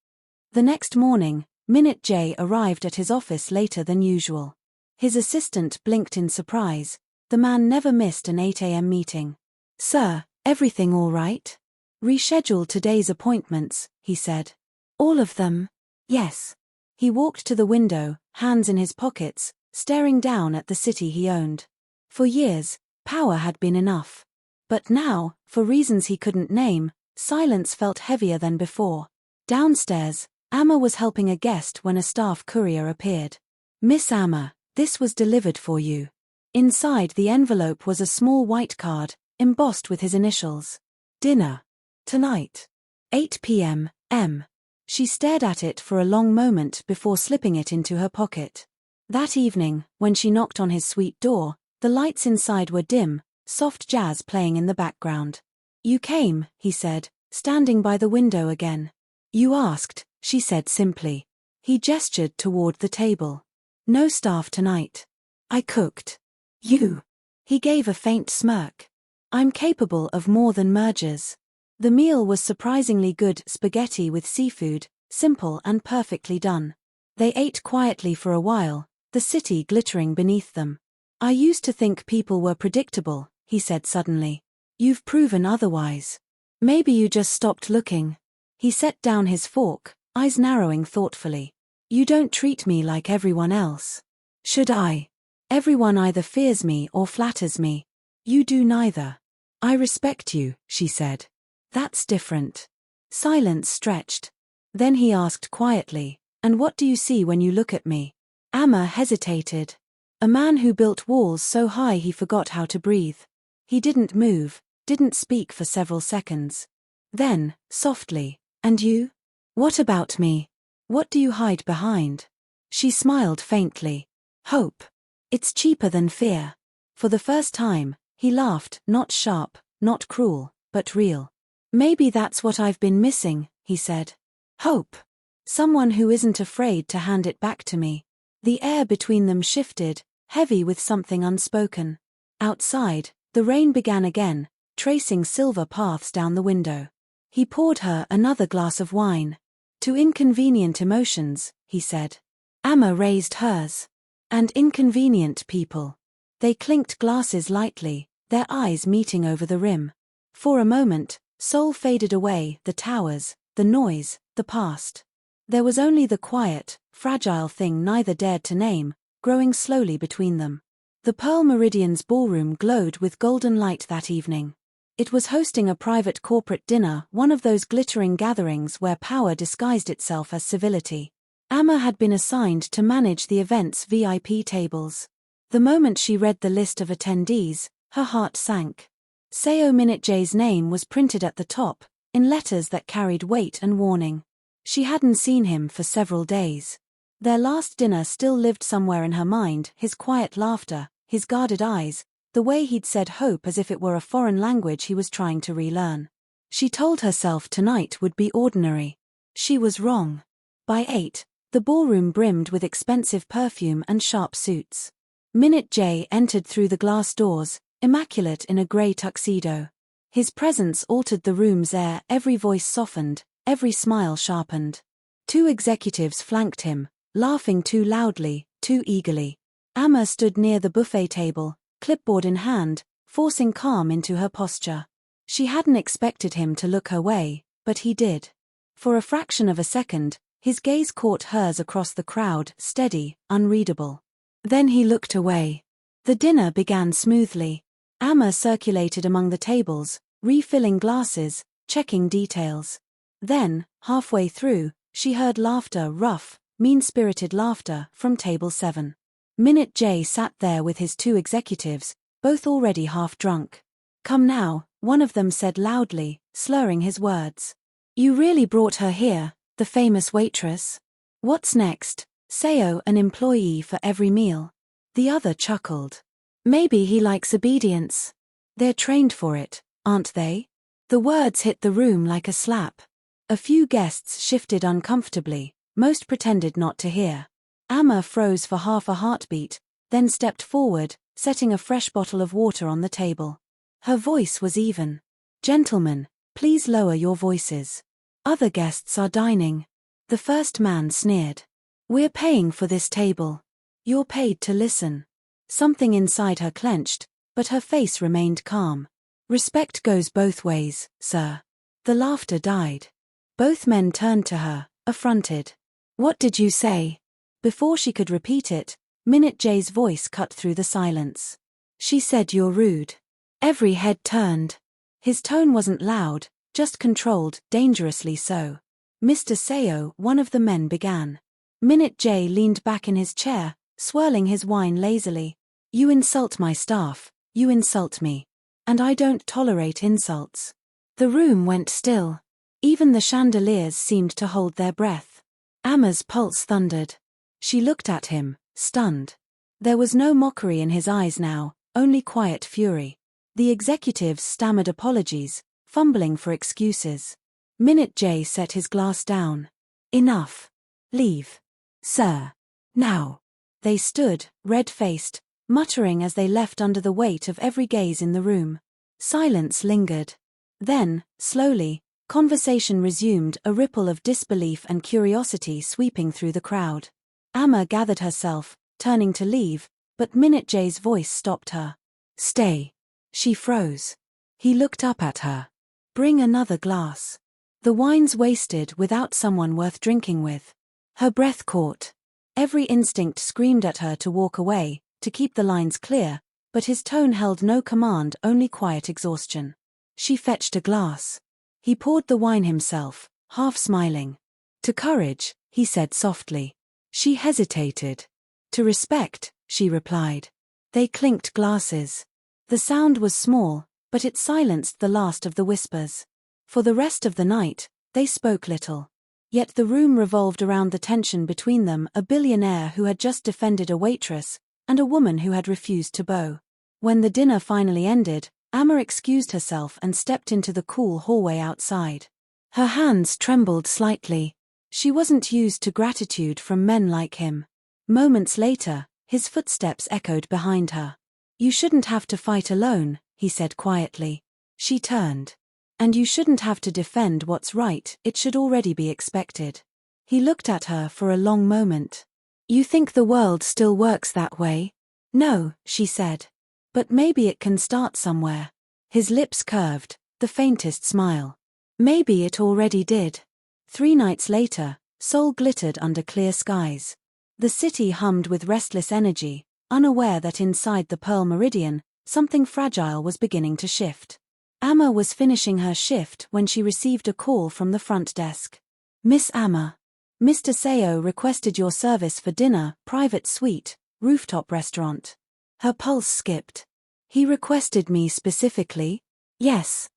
The next morning, Minute J arrived at his office later than usual. His assistant blinked in surprise. The man never missed an 8 a.m. meeting. Sir, everything all right? Reschedule today's appointments, he said. All of them? Yes. He walked to the window, hands in his pockets, staring down at the city he owned. For years, power had been enough. But now, for reasons he couldn't name, silence felt heavier than before. Downstairs, Amma was helping a guest when a staff courier appeared. "Miss Amma, this was delivered for you." Inside the envelope was a small white card, embossed with his initials. "Dinner. Tonight. 8 p.m. M." She stared at it for a long moment before slipping it into her pocket. That evening, when she knocked on his suite door, the lights inside were dim, soft jazz playing in the background. "You came," he said, standing by the window again. "You asked," she said simply. He gestured toward the table. "No staff tonight. I cooked." "You?" He gave a faint smirk. "I'm capable of more than mergers." The meal was surprisingly good spaghetti with seafood, simple and perfectly done. They ate quietly for a while, the city glittering beneath them. "I used to think people were predictable," he said suddenly. "You've proven otherwise. Maybe you just stopped looking." He set down his fork, eyes narrowing thoughtfully. "You don't treat me like everyone else." "Should I?" "Everyone either fears me or flatters me. You do neither." "I respect you," she said. "That's different." Silence stretched. Then he asked quietly, "And what do you see when you look at me?" Amma hesitated. A man who built walls so high he forgot how to breathe. He didn't move, didn't speak for several seconds. Then, softly, "And you? What about me? What do you hide behind?" She smiled faintly. "Hope. It's cheaper than fear." For the first time, he laughed, not sharp, not cruel, but real. "Maybe that's what I've been missing," he said. "Hope. Someone who isn't afraid to hand it back to me." The air between them shifted, heavy with something unspoken. Outside, the rain began again, tracing silver paths down the window. He poured her another glass of wine. "To inconvenient emotions," he said. Amma raised hers. "And inconvenient people." They clinked glasses lightly, their eyes meeting over the rim. For a moment, Seoul faded away, the towers, the noise, the past. There was only the quiet, fragile thing neither dared to name, growing slowly between them. The Pearl Meridian's ballroom glowed with golden light that evening. It was hosting a private corporate dinner, one of those glittering gatherings where power disguised itself as civility. Amma had been assigned to manage the event's VIP tables. The moment she read the list of attendees, her heart sank. Seo-Minute-J's name was printed at the top, in letters that carried weight and warning. She hadn't seen him for several days. Their last dinner still lived somewhere in her mind, his quiet laughter, his guarded eyes, the way he'd said hope as if it were a foreign language he was trying to relearn. She told herself tonight would be ordinary. She was wrong. By 8, the ballroom brimmed with expensive perfume and sharp suits. Minute J entered through the glass doors, immaculate in a grey tuxedo. His presence altered the room's air, every voice softened, every smile sharpened. 2 executives flanked him, laughing too loudly, too eagerly. Amma stood near the buffet table, clipboard in hand, forcing calm into her posture. She hadn't expected him to look her way, but he did. For a fraction of a second, his gaze caught hers across the crowd, steady, unreadable. Then he looked away. The dinner began smoothly. Amma circulated among the tables, refilling glasses, checking details. Then, halfway through, she heard laughter, rough, mean-spirited laughter, from table 7. Minute J sat there with his 2 executives, both already half drunk. "Come now," one of them said loudly, slurring his words. "You really brought her here, the famous waitress? What's next? Seo an employee for every meal." The other chuckled. "Maybe he likes obedience. They're trained for it, aren't they?" The words hit the room like a slap. A few guests shifted uncomfortably, most pretended not to hear. Amma froze for half a heartbeat, then stepped forward, setting a fresh bottle of water on the table. Her voice was even. "Gentlemen, please lower your voices. Other guests are dining." The first man sneered. "We're paying for this table. You're paid to listen." Something inside her clenched, but her face remained calm. "Respect goes both ways, sir." The laughter died. Both men turned to her, affronted. "What did you say?" Before she could repeat it, Minute J's voice cut through the silence. "She said you're rude." Every head turned. His tone wasn't loud, just controlled, dangerously so. "Mr. Seo," one of the men began. Minute J leaned back in his chair, swirling his wine lazily. "You insult my staff, you insult me. And I don't tolerate insults." The room went still. Even the chandeliers seemed to hold their breath. Amma's pulse thundered. She looked at him, stunned. There was no mockery in his eyes now, only quiet fury. The executives stammered apologies, fumbling for excuses. Minute J set his glass down. "Enough. Leave. Sir. Now." They stood, red-faced, muttering as they left under the weight of every gaze in the room. Silence lingered. Then, slowly, conversation resumed, a ripple of disbelief and curiosity sweeping through the crowd. Amma gathered herself, turning to leave, but Minute J's voice stopped her. "Stay." She froze. He looked up at her. "Bring another glass." The wine's wasted without someone worth drinking with. Her breath caught. Every instinct screamed at her to walk away, to keep the lines clear, but his tone held no command, only quiet exhaustion. She fetched a glass. He poured the wine himself, half smiling. "To courage," he said softly. She hesitated. "To respect," she replied. They clinked glasses. The sound was small, but it silenced the last of the whispers. For the rest of the night, they spoke little. Yet the room revolved around the tension between them, a billionaire who had just defended a waitress, and a woman who had refused to bow. When the dinner finally ended, Amma excused herself and stepped into the cool hallway outside. Her hands trembled slightly. She wasn't used to gratitude from men like him. Moments later, his footsteps echoed behind her. "You shouldn't have to fight alone," he said quietly. She turned. "And you shouldn't have to defend what's right, it should already be expected." He looked at her for a long moment. "You think the world still works that way?" "No," she said. "But maybe it can start somewhere." His lips curved, the faintest smile. Maybe it already did. 3 nights later, Seoul glittered under clear skies. The city hummed with restless energy, unaware that inside the Pearl Meridian, something fragile was beginning to shift. Amma was finishing her shift when she received a call from the front desk. "Miss Amma. Mr. Seo requested your service for dinner, private suite, rooftop restaurant." Her pulse skipped. "He requested me specifically?" "Yes,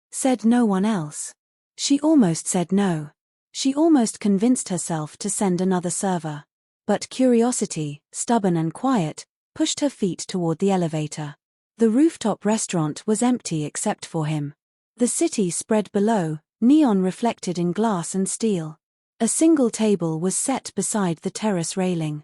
said no one else." She almost said no. She almost convinced herself to send another server. But curiosity, stubborn and quiet, pushed her feet toward the elevator. The rooftop restaurant was empty except for him. The city spread below, neon reflected in glass and steel. A single table was set beside the terrace railing.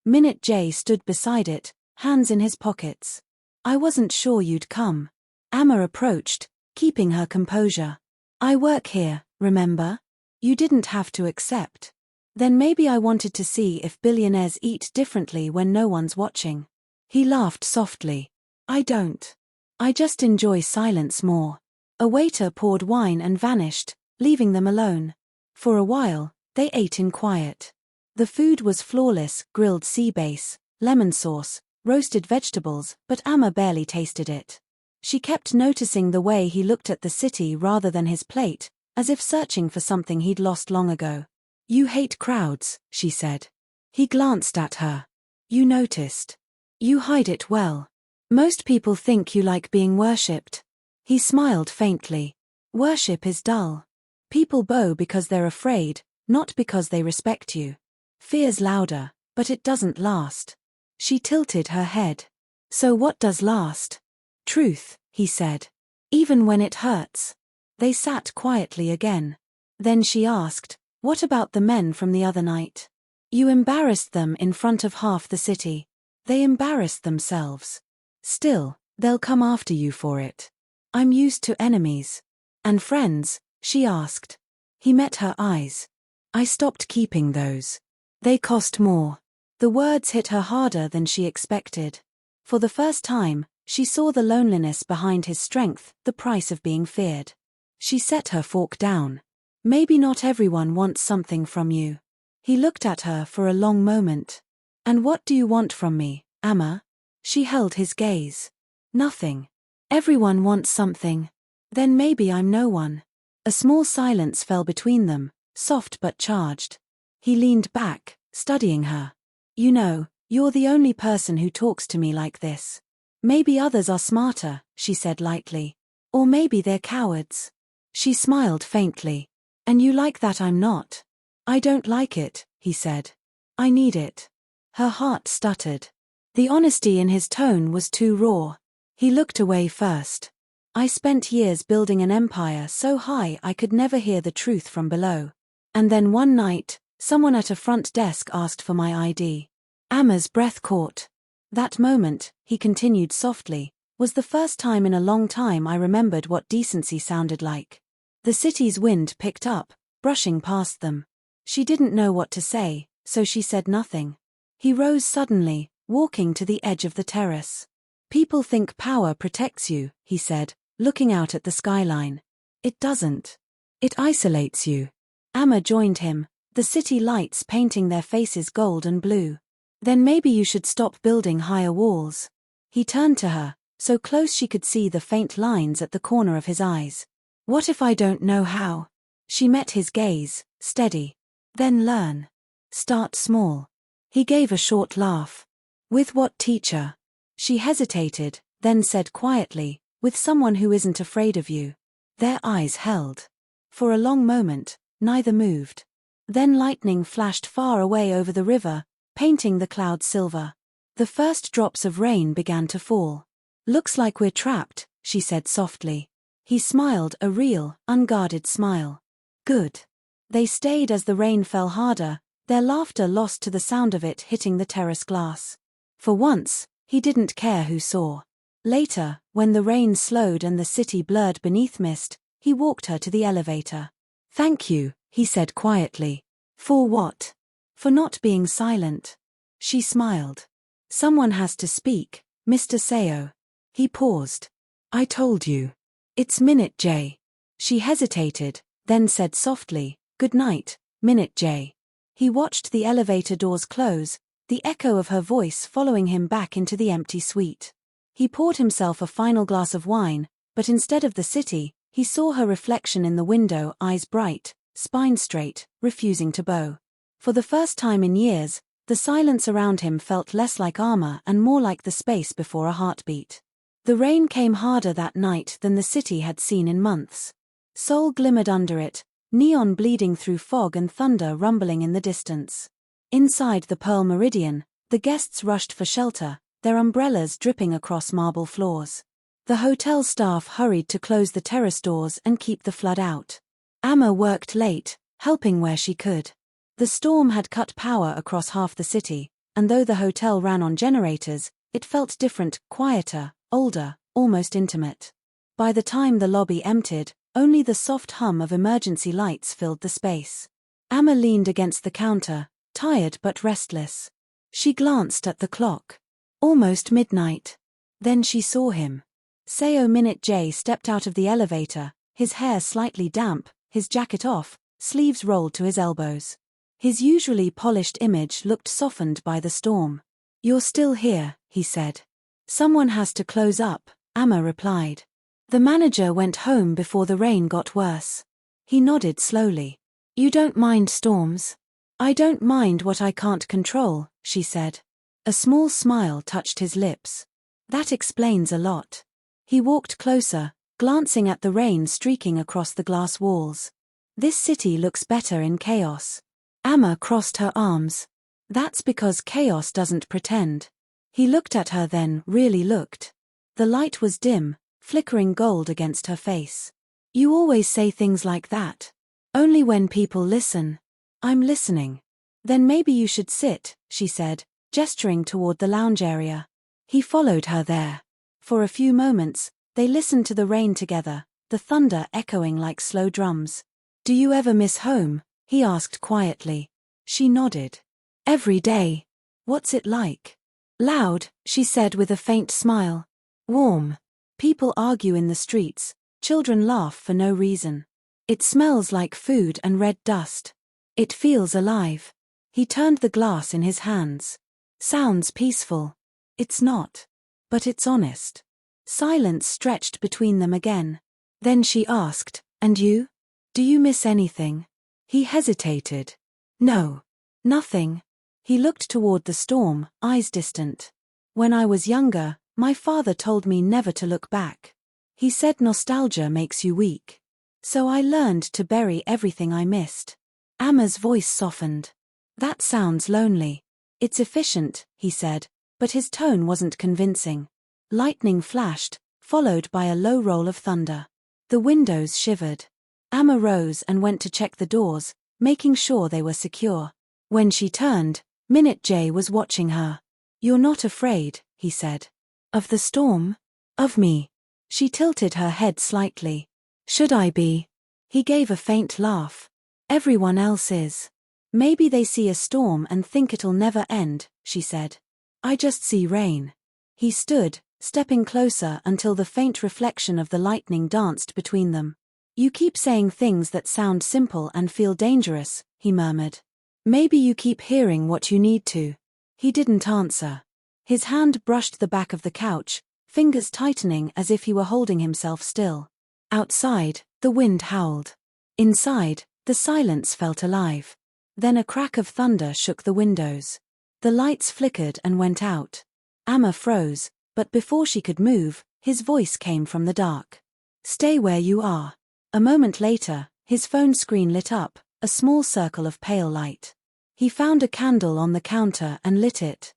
Minute J stood beside it, hands in his pockets. "I wasn't sure you'd come." Amma approached, keeping her composure. "I work here, remember? You didn't have to accept." "Then maybe I wanted to see if billionaires eat differently when no one's watching." He laughed softly. "I don't. I just enjoy silence more." A waiter poured wine and vanished, leaving them alone. For a while, they ate in quiet. The food was flawless, grilled sea bass, lemon sauce, roasted vegetables, but Amma barely tasted it. She kept noticing the way he looked at the city rather than his plate, as if searching for something he'd lost long ago. "You hate crowds," she said. He glanced at her. "You noticed. You hide it well. Most people think you like being worshipped." He smiled faintly. "Worship is dull. People bow because they're afraid, not because they respect you. Fear's louder, but it doesn't last." She tilted her head. "So what does last?" "Truth," he said. "Even when it hurts." They sat quietly again. Then she asked, "What about the men from the other night? You embarrassed them in front of half the city. They embarrassed themselves. Still, they'll come after you for it." "I'm used to enemies." "And friends?" she asked. He met her eyes. "I stopped keeping those. They cost more." The words hit her harder than she expected. For the first time, she saw the loneliness behind his strength, the price of being feared. She set her fork down. Maybe not everyone wants something from you. He looked at her for a long moment. And what do you want from me, Amma? She held his gaze. Nothing. Everyone wants something. Then maybe I'm no one. A small silence fell between them, soft but charged. He leaned back, studying her. You know, you're the only person who talks to me like this. Maybe others are smarter, she said lightly. Or maybe they're cowards. She smiled faintly. And you like that I'm not? I don't like it, he said. I need it. Her heart stuttered. The honesty in his tone was too raw. He looked away first. I spent years building an empire so high I could never hear the truth from below. And then one night, someone at a front desk asked for my ID. Amma's breath caught. That moment, he continued softly, was the first time in a long time I remembered what decency sounded like. The city's wind picked up, brushing past them. She didn't know what to say, so she said nothing. He rose suddenly, walking to the edge of the terrace. People think power protects you, he said, looking out at the skyline. It doesn't. It isolates you. Amma joined him, the city lights painting their faces gold and blue. Then maybe you should stop building higher walls. He turned to her, so close she could see the faint lines at the corner of his eyes. What if I don't know how? She met his gaze, steady. Then learn. Start small. He gave a short laugh. With what teacher? She hesitated, then said quietly, with someone who isn't afraid of you. Their eyes held. For a long moment, neither moved. Then lightning flashed far away over the river, painting the clouds silver. The first drops of rain began to fall. Looks like we're trapped, she said softly. He smiled, a real, unguarded smile. Good. They stayed as the rain fell harder, their laughter lost to the sound of it hitting the terrace glass. For once, he didn't care who saw. Later, when the rain slowed and the city blurred beneath mist, he walked her to the elevator. Thank you, he said quietly. For what? For not being silent. She smiled. Someone has to speak, Mr. Seo. He paused. I told you. It's Minute J. She hesitated, then said softly, Good night, Minute J. He watched the elevator doors close, the echo of her voice following him back into the empty suite. He poured himself a final glass of wine, but instead of the city, he saw her reflection in the window, eyes bright, spine straight, refusing to bow. For the first time in years, the silence around him felt less like armor and more like the space before a heartbeat. The rain came harder that night than the city had seen in months. Seoul glimmered under it, neon bleeding through fog and thunder rumbling in the distance. Inside the Pearl Meridian, the guests rushed for shelter, their umbrellas dripping across marble floors. The hotel staff hurried to close the terrace doors and keep the flood out. Amma worked late, helping where she could. The storm had cut power across half the city, and though the hotel ran on generators, it felt different, quieter, older, almost intimate. By the time the lobby emptied, only the soft hum of emergency lights filled the space. Amma leaned against the counter, tired but restless. She glanced at the clock. Almost midnight. Then she saw him. Seo Minute J stepped out of the elevator, his hair slightly damp, his jacket off, sleeves rolled to his elbows. His usually polished image looked softened by the storm. You're still here, he said. Someone has to close up, Amma replied. The manager went home before the rain got worse. He nodded slowly. You don't mind storms? I don't mind what I can't control, she said. A small smile touched his lips. That explains a lot. He walked closer, glancing at the rain streaking across the glass walls. This city looks better in chaos. Amma crossed her arms. That's because chaos doesn't pretend. He looked at her then, really looked. The light was dim, flickering gold against her face. You always say things like that. Only when people listen. I'm listening. Then maybe you should sit, she said, gesturing toward the lounge area. He followed her there. For a few moments, they listened to the rain together, the thunder echoing like slow drums. Do you ever miss home? He asked quietly. She nodded. Every day. What's it like? Loud, she said with a faint smile. Warm. People argue in the streets, children laugh for no reason. It smells like food and red dust. It feels alive. He turned the glass in his hands. Sounds peaceful. It's not. But it's honest. Silence stretched between them again. Then she asked, "And you? Do you miss anything?" He hesitated. "No. Nothing." He looked toward the storm, eyes distant. "When I was younger, my father told me never to look back. He said nostalgia makes you weak. So I learned to bury everything I missed." Amma's voice softened. "That sounds lonely." "It's efficient," he said, but his tone wasn't convincing. Lightning flashed, followed by a low roll of thunder. The windows shivered. Amma rose and went to check the doors, making sure they were secure. When she turned, Minute J was watching her. "You're not afraid," he said. "Of the storm? Of me?" She tilted her head slightly. "Should I be?" He gave a faint laugh. "Everyone else is. Maybe they see a storm and think it'll never end," she said. "I just see rain." He stood, stepping closer until the faint reflection of the lightning danced between them. "You keep saying things that sound simple and feel dangerous," he murmured. "Maybe you keep hearing what you need to." He didn't answer. His hand brushed the back of the couch, fingers tightening as if he were holding himself still. Outside, the wind howled. Inside, the silence felt alive. Then a crack of thunder shook the windows. The lights flickered and went out. Amma froze, but before she could move, his voice came from the dark. "Stay where you are." A moment later, his phone screen lit up, a small circle of pale light. He found a candle on the counter and lit it.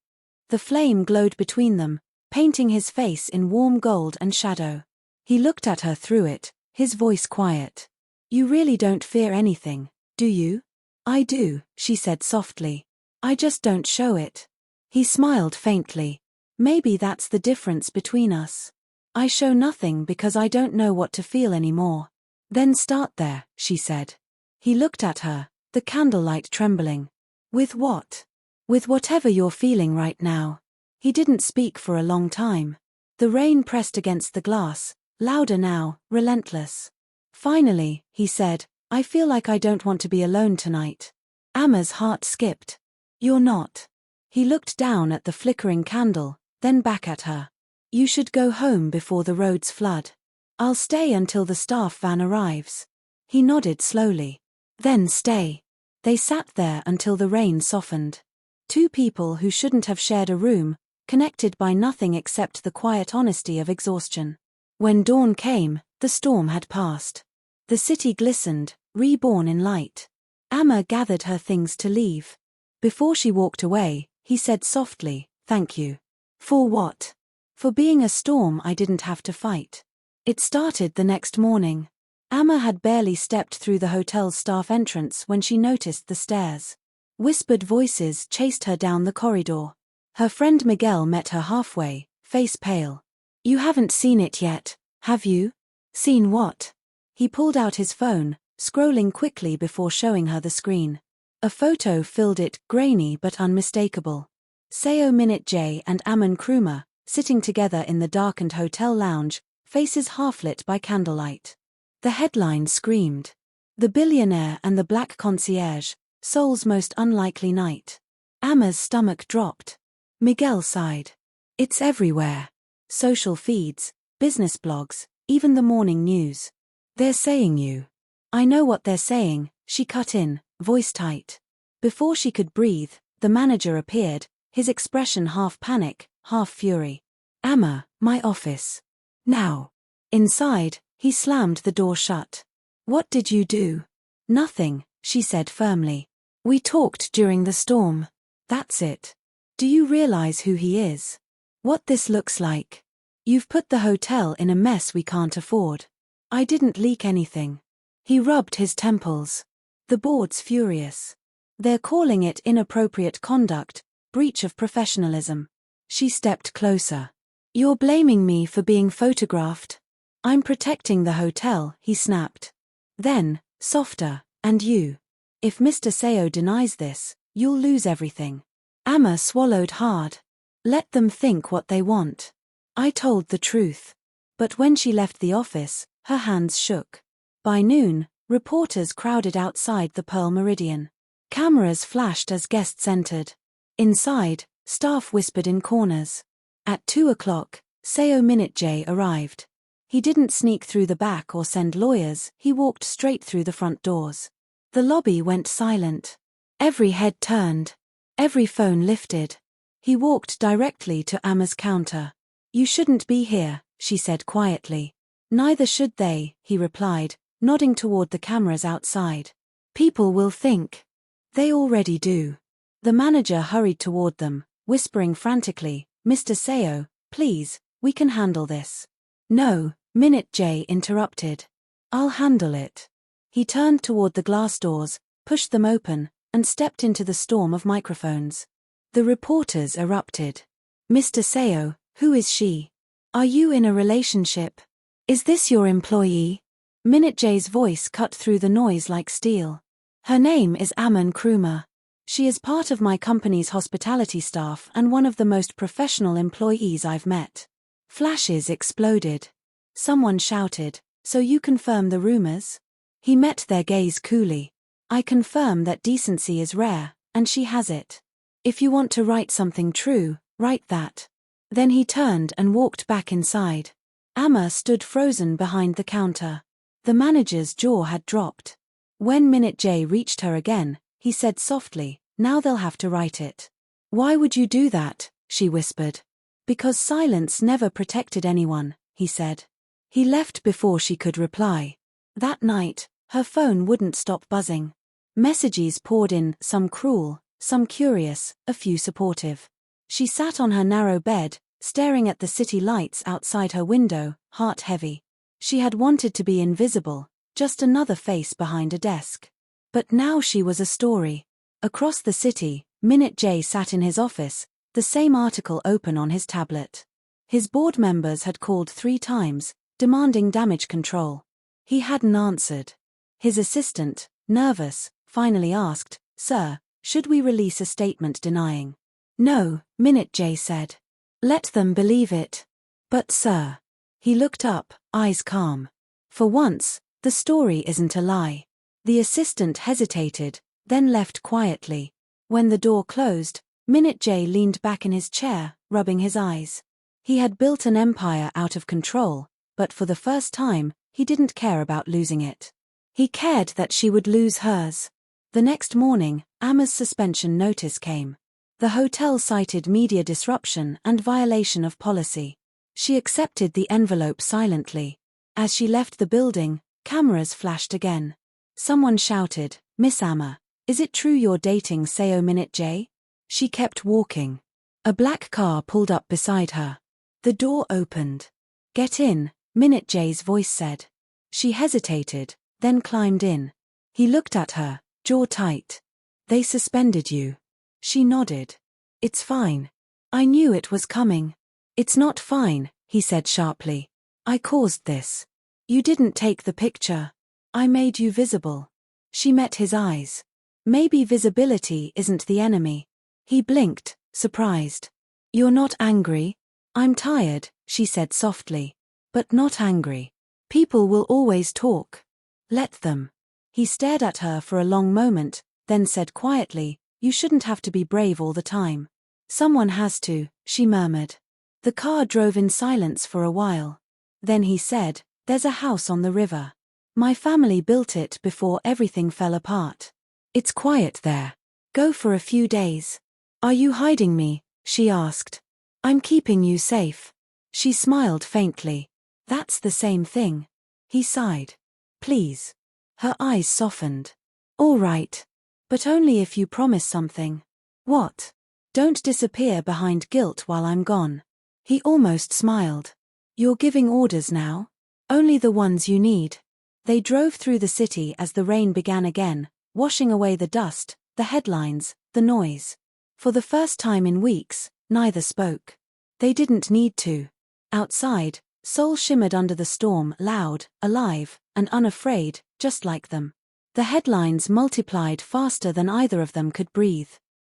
The flame glowed between them, painting his face in warm gold and shadow. He looked at her through it, his voice quiet. "You really don't fear anything, do you?" "I do," she said softly. "I just don't show it." He smiled faintly. "Maybe that's the difference between us. I show nothing because I don't know what to feel anymore." "Then start there," she said. He looked at her, the candlelight trembling. "With what?" "With whatever you're feeling right now." He didn't speak for a long time. The rain pressed against the glass, louder now, relentless. Finally, he said, "I feel like I don't want to be alone tonight." Amma's heart skipped. "You're not." He looked down at the flickering candle, then back at her. "You should go home before the roads flood." "I'll stay until the staff van arrives." He nodded slowly. "Then stay." They sat there until the rain softened. Two people who shouldn't have shared a room, connected by nothing except the quiet honesty of exhaustion. When dawn came, the storm had passed. The city glistened, reborn in light. Amma gathered her things to leave. Before she walked away, he said softly, "Thank you." "For what?" "For being a storm I didn't have to fight." It started the next morning. Amma had barely stepped through the hotel's staff entrance when she noticed the stairs. Whispered voices chased her down the corridor. Her friend Miguel met her halfway, face pale. "You haven't seen it yet, have you?" "Seen what?" He pulled out his phone, scrolling quickly before showing her the screen. A photo filled it, grainy but unmistakable. Seo Minute J and Ammon Krumer, sitting together in the darkened hotel lounge, faces half-lit by candlelight. The headline screamed, "The Billionaire and the Black Concierge, Seoul's Most Unlikely Night." Amma's stomach dropped. Miguel sighed. "It's everywhere. Social feeds, business blogs, even the morning news. They're saying you." "I know what they're saying," she cut in, voice tight. Before she could breathe, the manager appeared, his expression half panic, half fury. "Amma, my office. Now." Inside, he slammed the door shut. "What did you do?" "Nothing," she said firmly. "We talked during the storm. That's it. Do you realize who he is? What this looks like? You've put the hotel in a mess we can't afford." "I didn't leak anything." He rubbed his temples. "The board's furious. They're calling it inappropriate conduct, breach of professionalism." She stepped closer. "You're blaming me for being photographed?" "I'm protecting the hotel," he snapped. Then, softer, "And you. If Mr. Seo denies this, you'll lose everything." Amma swallowed hard. "Let them think what they want. I told the truth." But when she left the office, her hands shook. By noon, Reporters crowded outside the Pearl Meridian. Cameras flashed as guests entered. Inside, staff whispered in corners. At 2 o'clock, SEO Minute J arrived. He didn't sneak through the back or send lawyers, he walked straight through the front doors. The lobby went silent. Every head turned. Every phone lifted. He walked directly to Emma's counter. "You shouldn't be here," she said quietly. "Neither should they," he replied, nodding toward the cameras outside. "People will think." "They already do." The manager hurried toward them, whispering frantically, "Mr. SEO, please, we can handle this." "No," Minute J interrupted. "I'll handle it." He turned toward the glass doors, pushed them open, and stepped into the storm of microphones. The reporters erupted. "Mr. SEO, who is she? Are you in a relationship? Is this your employee?" Minute J's voice cut through the noise like steel. "Her name is Aman Kruma. She is part of my company's hospitality staff and one of the most professional employees I've met." Flashes exploded. Someone shouted, "So you confirm the rumors?" He met their gaze coolly. "I confirm that decency is rare, and she has it. If you want to write something true, write that." Then he turned and walked back inside. Amma stood frozen behind the counter. The manager's jaw had dropped. When Minute J reached her again, he said softly, "Now they'll have to write it." "Why would you do that?" she whispered. "Because silence never protected anyone," he said. He left before she could reply. That night, her phone wouldn't stop buzzing. Messages poured in, some cruel, some curious, a few supportive. She sat on her narrow bed, staring at the city lights outside her window, heart heavy. She had wanted to be invisible, just another face behind a desk. But now she was a story. Across the city, Minute J sat in his office, the same article open on his tablet. His board members had called 3 times, demanding damage control. He hadn't answered. His assistant, nervous, finally asked, "Sir, should we release a statement denying?" "No," Minute J said. "Let them believe it." "But sir." He looked up, eyes calm. "For once, the story isn't a lie." The assistant hesitated, then left quietly. When the door closed, Minute J leaned back in his chair, rubbing his eyes. He had built an empire out of control, but for the first time, he didn't care about losing it. He cared that she would lose hers. The next morning, Amma's suspension notice came. The hotel cited media disruption and violation of policy. She accepted the envelope silently. As she left the building, cameras flashed again. Someone shouted, "Miss Amma, is it true you're dating SEO Minute J?" She kept walking. A black car pulled up beside her. The door opened. "Get in," Minute J's voice said. She hesitated, then climbed in. He looked at her, jaw tight. "They suspended you." She nodded. "It's fine. I knew it was coming." "It's not fine," he said sharply. "I caused this. You didn't take the picture. I made you visible." She met his eyes. "Maybe visibility isn't the enemy." He blinked, surprised. "You're not angry?" "I'm tired," she said softly. "But not angry. People will always talk. Let them." He stared at her for a long moment, then said quietly, "You shouldn't have to be brave all the time." "Someone has to," she murmured. The car drove in silence for a while. Then he said, "There's a house on the river. My family built it before everything fell apart. It's quiet there. Go for a few days." "Are you hiding me?" she asked. "I'm keeping you safe." She smiled faintly. "That's the same thing." He sighed. "Please." Her eyes softened. "All right. But only if you promise something." "What?" "Don't disappear behind guilt while I'm gone." He almost smiled. "You're giving orders now?" "Only the ones you need." They drove through the city as the rain began again, washing away the dust, the headlines, the noise. For the first time in weeks, neither spoke. They didn't need to. Outside, Seoul shimmered under the storm, loud, alive, and unafraid, just like them. The headlines multiplied faster than either of them could breathe.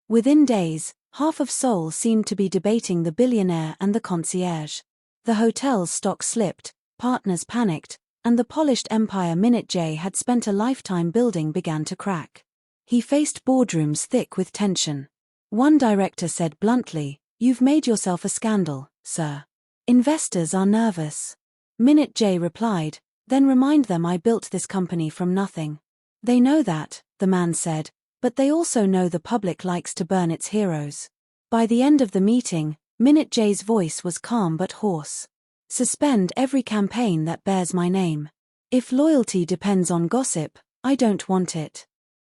Within days, half of Seoul seemed to be debating the billionaire and the concierge. The hotel's stock slipped, partners panicked, and the polished empire Minute J had spent a lifetime building began to crack. He faced boardrooms thick with tension. One director said bluntly, "You've made yourself a scandal, sir. Investors are nervous." Minute J replied, "Then remind them I built this company from nothing." "They know that," the man said, "but they also know the public likes to burn its heroes." By the end of the meeting, Minute J's voice was calm but hoarse. "Suspend every campaign that bears my name. If loyalty depends on gossip, I don't want it."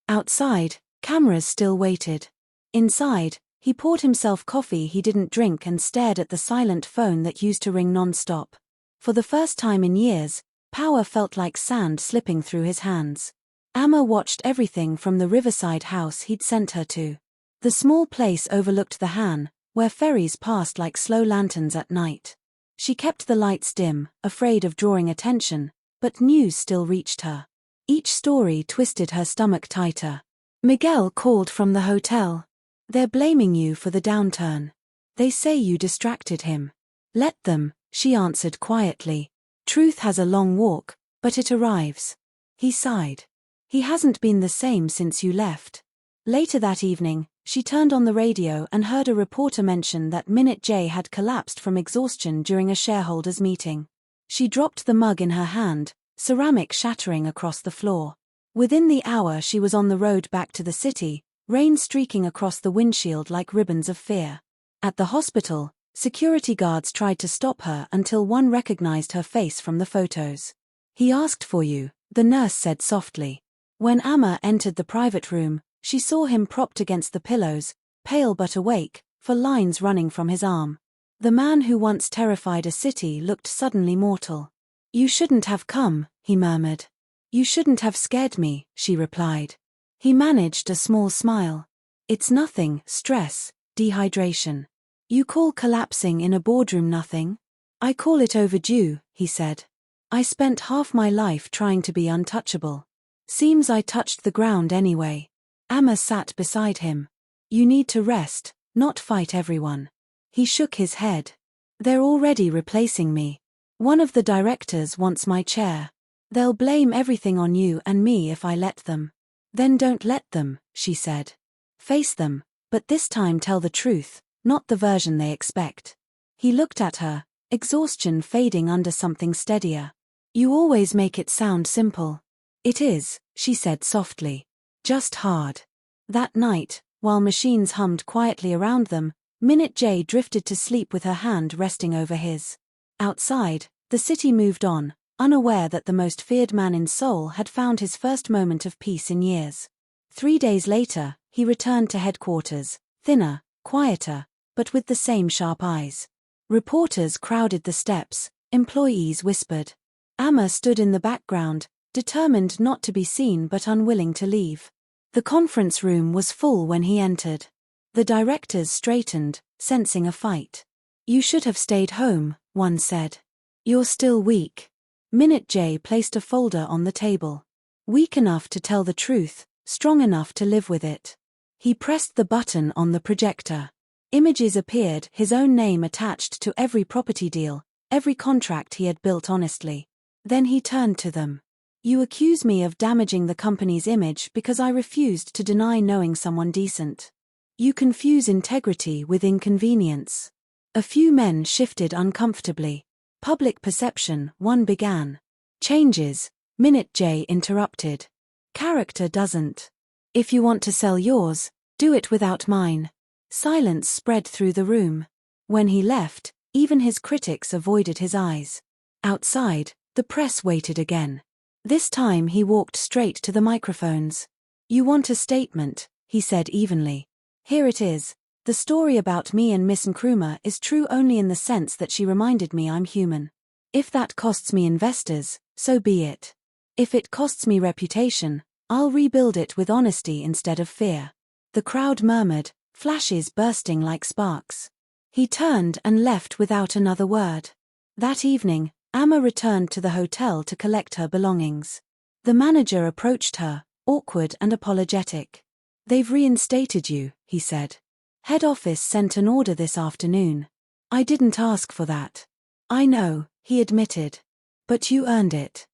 Outside, cameras still waited. Inside, he poured himself coffee he didn't drink and stared at the silent phone that used to ring non-stop. For the first time in years, power felt like sand slipping through his hands. Amma watched everything from the riverside house he'd sent her to. The small place overlooked the Han, where ferries passed like slow lanterns at night. She kept the lights dim, afraid of drawing attention, but news still reached her. Each story twisted her stomach tighter. Miguel called from the hotel. "They're blaming you for the downturn. They say you distracted him." "Let them," she answered quietly. "Truth has a long walk, but it arrives." He sighed. "He hasn't been the same since you left." Later that evening, she turned on the radio and heard a reporter mention that Minute J had collapsed from exhaustion during a shareholders' meeting. She dropped the mug in her hand, ceramic shattering across the floor. Within the hour she was on the road back to the city, rain streaking across the windshield like ribbons of fear. At the hospital, security guards tried to stop her until one recognized her face from the photos. "He asked for you," the nurse said softly. When Amma entered the private room, she saw him propped against the pillows, pale but awake, for lines running from his arm. The man who once terrified a city looked suddenly mortal. "You shouldn't have come," he murmured. "You shouldn't have scared me," she replied. He managed a small smile. "It's nothing, stress, dehydration. You call collapsing in a boardroom nothing? I call it overdue," he said. "I spent half my life trying to be untouchable. Seems I touched the ground anyway." Amma sat beside him. "You need to rest, not fight everyone." He shook his head. "They're already replacing me. One of the directors wants my chair. They'll blame everything on you and me if I let them." "Then don't let them," she said. "Face them, but this time tell the truth, not the version they expect." He looked at her, exhaustion fading under something steadier. "You always make it sound simple." "It is," she said softly. "Just hard." That night, while machines hummed quietly around them, Minute J drifted to sleep with her hand resting over his. Outside, the city moved on, unaware that the most feared man in Seoul had found his first moment of peace in years. 3 days later, he returned to headquarters, thinner, quieter, but with the same sharp eyes. Reporters crowded the steps, employees whispered. Amma stood in the background, determined not to be seen but unwilling to leave. The conference room was full when he entered. The directors straightened, sensing a fight. "You should have stayed home," one said. "You're still weak." Minute J placed a folder on the table. "Weak enough to tell the truth, strong enough to live with it." He pressed the button on the projector. Images appeared, his own name attached to every property deal, every contract he had built honestly. Then he turned to them. "You accuse me of damaging the company's image because I refused to deny knowing someone decent. You confuse integrity with inconvenience." A few men shifted uncomfortably. "Public perception," one began. "Changes," Minute J interrupted. "Character doesn't. If you want to sell yours, do it without mine." Silence spread through the room. When he left, even his critics avoided his eyes. Outside, the press waited again. This time he walked straight to the microphones. "You want a statement," he said evenly. "Here it is. The story about me and Miss Nkrumah is true only in the sense that she reminded me I'm human. If that costs me investors, so be it. If it costs me reputation, I'll rebuild it with honesty instead of fear." The crowd murmured, flashes bursting like sparks. He turned and left without another word. That evening, Amma returned to the hotel to collect her belongings. The manager approached her, awkward and apologetic. "They've reinstated you," he said. "Head office sent an order this afternoon." "I didn't ask for that." "I know," he admitted. "But you earned it."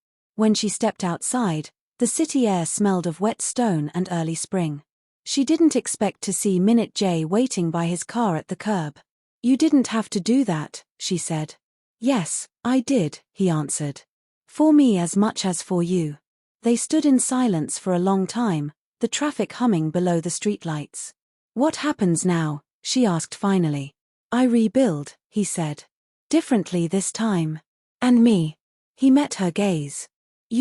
When she stepped outside, the city air smelled of wet stone and early spring. She didn't expect to see Minute J waiting by his car at the curb. "You didn't have to do that," she said. "Yes, I did," he answered. "For me as much as for you." They stood in silence for a long time, the traffic humming below the streetlights. "What happens now?" she asked finally. "I rebuild," he said. "Differently this time." "And me?" He met her gaze.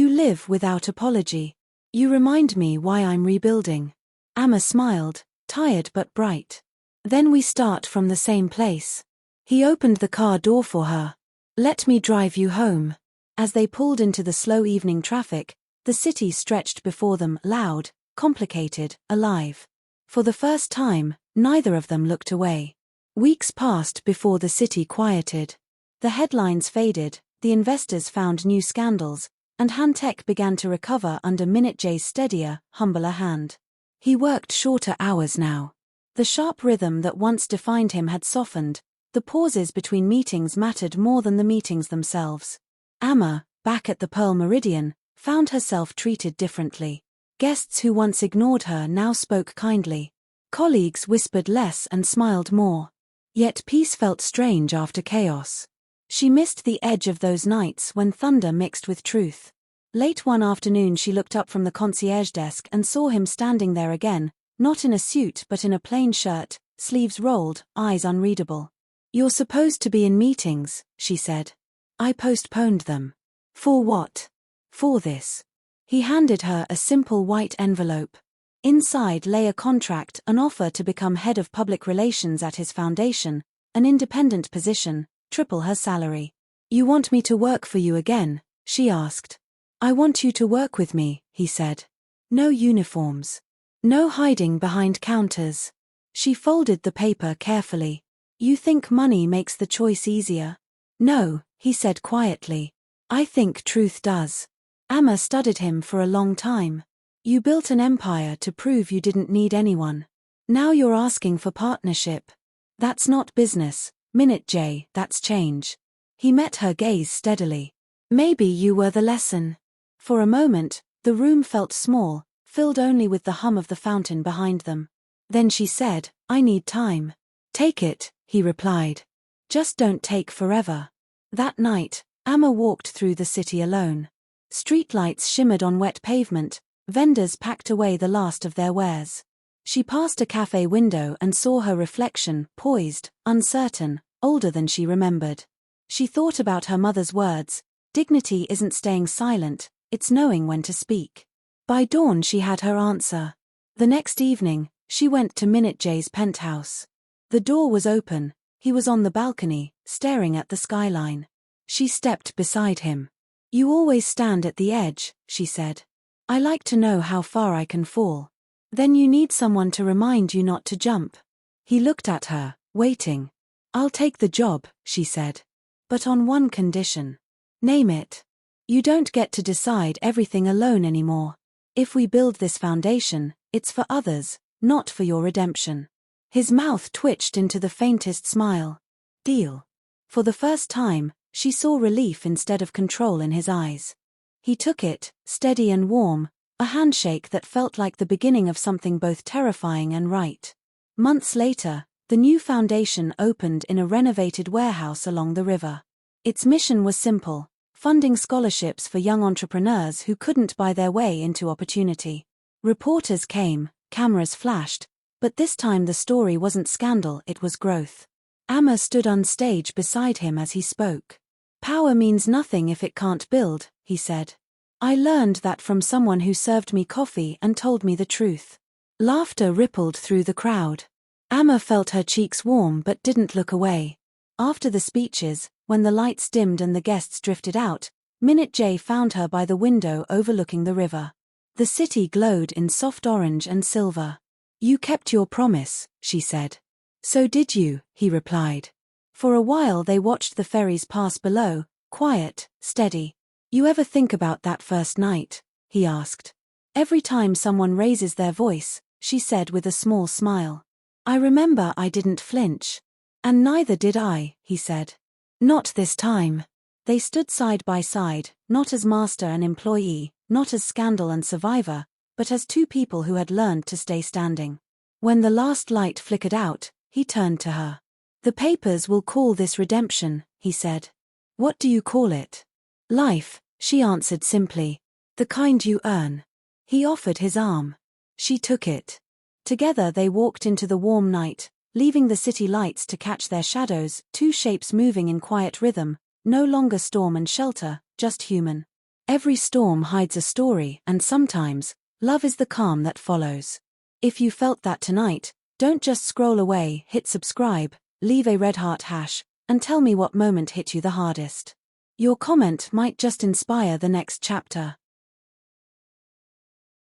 "You live without apology. You remind me why I'm rebuilding." Amma smiled, tired but bright. "Then we start from the same place." He opened the car door for her. "Let me drive you home." As they pulled into the slow evening traffic, the city stretched before them, loud, complicated, alive. For the first time, neither of them looked away. Weeks passed before the city quieted. The headlines faded, the investors found new scandals, and Hantech began to recover under Minute J's steadier, humbler hand. He worked shorter hours now. The sharp rhythm that once defined him had softened, the pauses between meetings mattered more than the meetings themselves. Amma, back at the Pearl Meridian, found herself treated differently. Guests who once ignored her now spoke kindly. Colleagues whispered less and smiled more. Yet peace felt strange after chaos. She missed the edge of those nights when thunder mixed with truth. Late one afternoon she looked up from the concierge desk and saw him standing there again, not in a suit but in a plain shirt, sleeves rolled, eyes unreadable. "You're supposed to be in meetings," she said. "I postponed them." "For what?" "For this." He handed her a simple white envelope. Inside lay a contract, an offer to become head of public relations at his foundation, an independent position, triple her salary. "You want me to work for you again?" she asked. "I want you to work with me," he said. "No uniforms. No hiding behind counters." She folded the paper carefully. "You think money makes the choice easier?" "No," he said quietly. "I think truth does." Amma studied him for a long time. "You built an empire to prove you didn't need anyone. Now you're asking for partnership. That's not business, Minute J, that's change." He met her gaze steadily. "Maybe you were the lesson." For a moment, the room felt small, filled only with the hum of the fountain behind them. Then she said, "I need time." "Take it," he replied. "Just don't take forever." That night, Amma walked through the city alone. Streetlights shimmered on wet pavement, vendors packed away the last of their wares. She passed a cafe window and saw her reflection, poised, uncertain, older than she remembered. She thought about her mother's words, "Dignity isn't staying silent, it's knowing when to speak." By dawn she had her answer. The next evening, she went to Minute J's penthouse. The door was open, he was on the balcony, staring at the skyline. She stepped beside him. "You always stand at the edge," she said. "I like to know how far I can fall." "Then you need someone to remind you not to jump." He looked at her, waiting. "I'll take the job," she said. "But on one condition." "Name it." "You don't get to decide everything alone anymore. If we build this foundation, it's for others, not for your redemption." His mouth twitched into the faintest smile. "Deal." For the first time, she saw relief instead of control in his eyes. He took it, steady and warm, a handshake that felt like the beginning of something both terrifying and right. Months later, the new foundation opened in a renovated warehouse along the river. Its mission was simple: funding scholarships for young entrepreneurs who couldn't buy their way into opportunity. Reporters came, cameras flashed, but this time the story wasn't scandal, it was growth. Amma stood on stage beside him as he spoke. "Power means nothing if it can't build," he said. "I learned that from someone who served me coffee and told me the truth." Laughter rippled through the crowd. Amma felt her cheeks warm but didn't look away. After the speeches, when the lights dimmed and the guests drifted out, Minute J found her by the window overlooking the river. The city glowed in soft orange and silver. "You kept your promise," she said. "So did you," he replied. For a while they watched the ferries pass below, quiet, steady. "You ever think about that first night?" he asked. "Every time someone raises their voice," she said with a small smile. "I remember I didn't flinch." "And neither did I," he said. "Not this time." They stood side by side, not as master and employee, not as scandal and survivor, but as two people who had learned to stay standing. When the last light flickered out, he turned to her. "The papers will call this redemption," he said. "What do you call it?" "Life," she answered simply. "The kind you earn." He offered his arm. She took it. Together they walked into the warm night, leaving the city lights to catch their shadows, two shapes moving in quiet rhythm, no longer storm and shelter, just human. Every storm hides a story, and sometimes, love is the calm that follows. If you felt that tonight, don't just scroll away, hit subscribe, leave a red heart hash, and tell me what moment hit you the hardest. Your comment might just inspire the next chapter.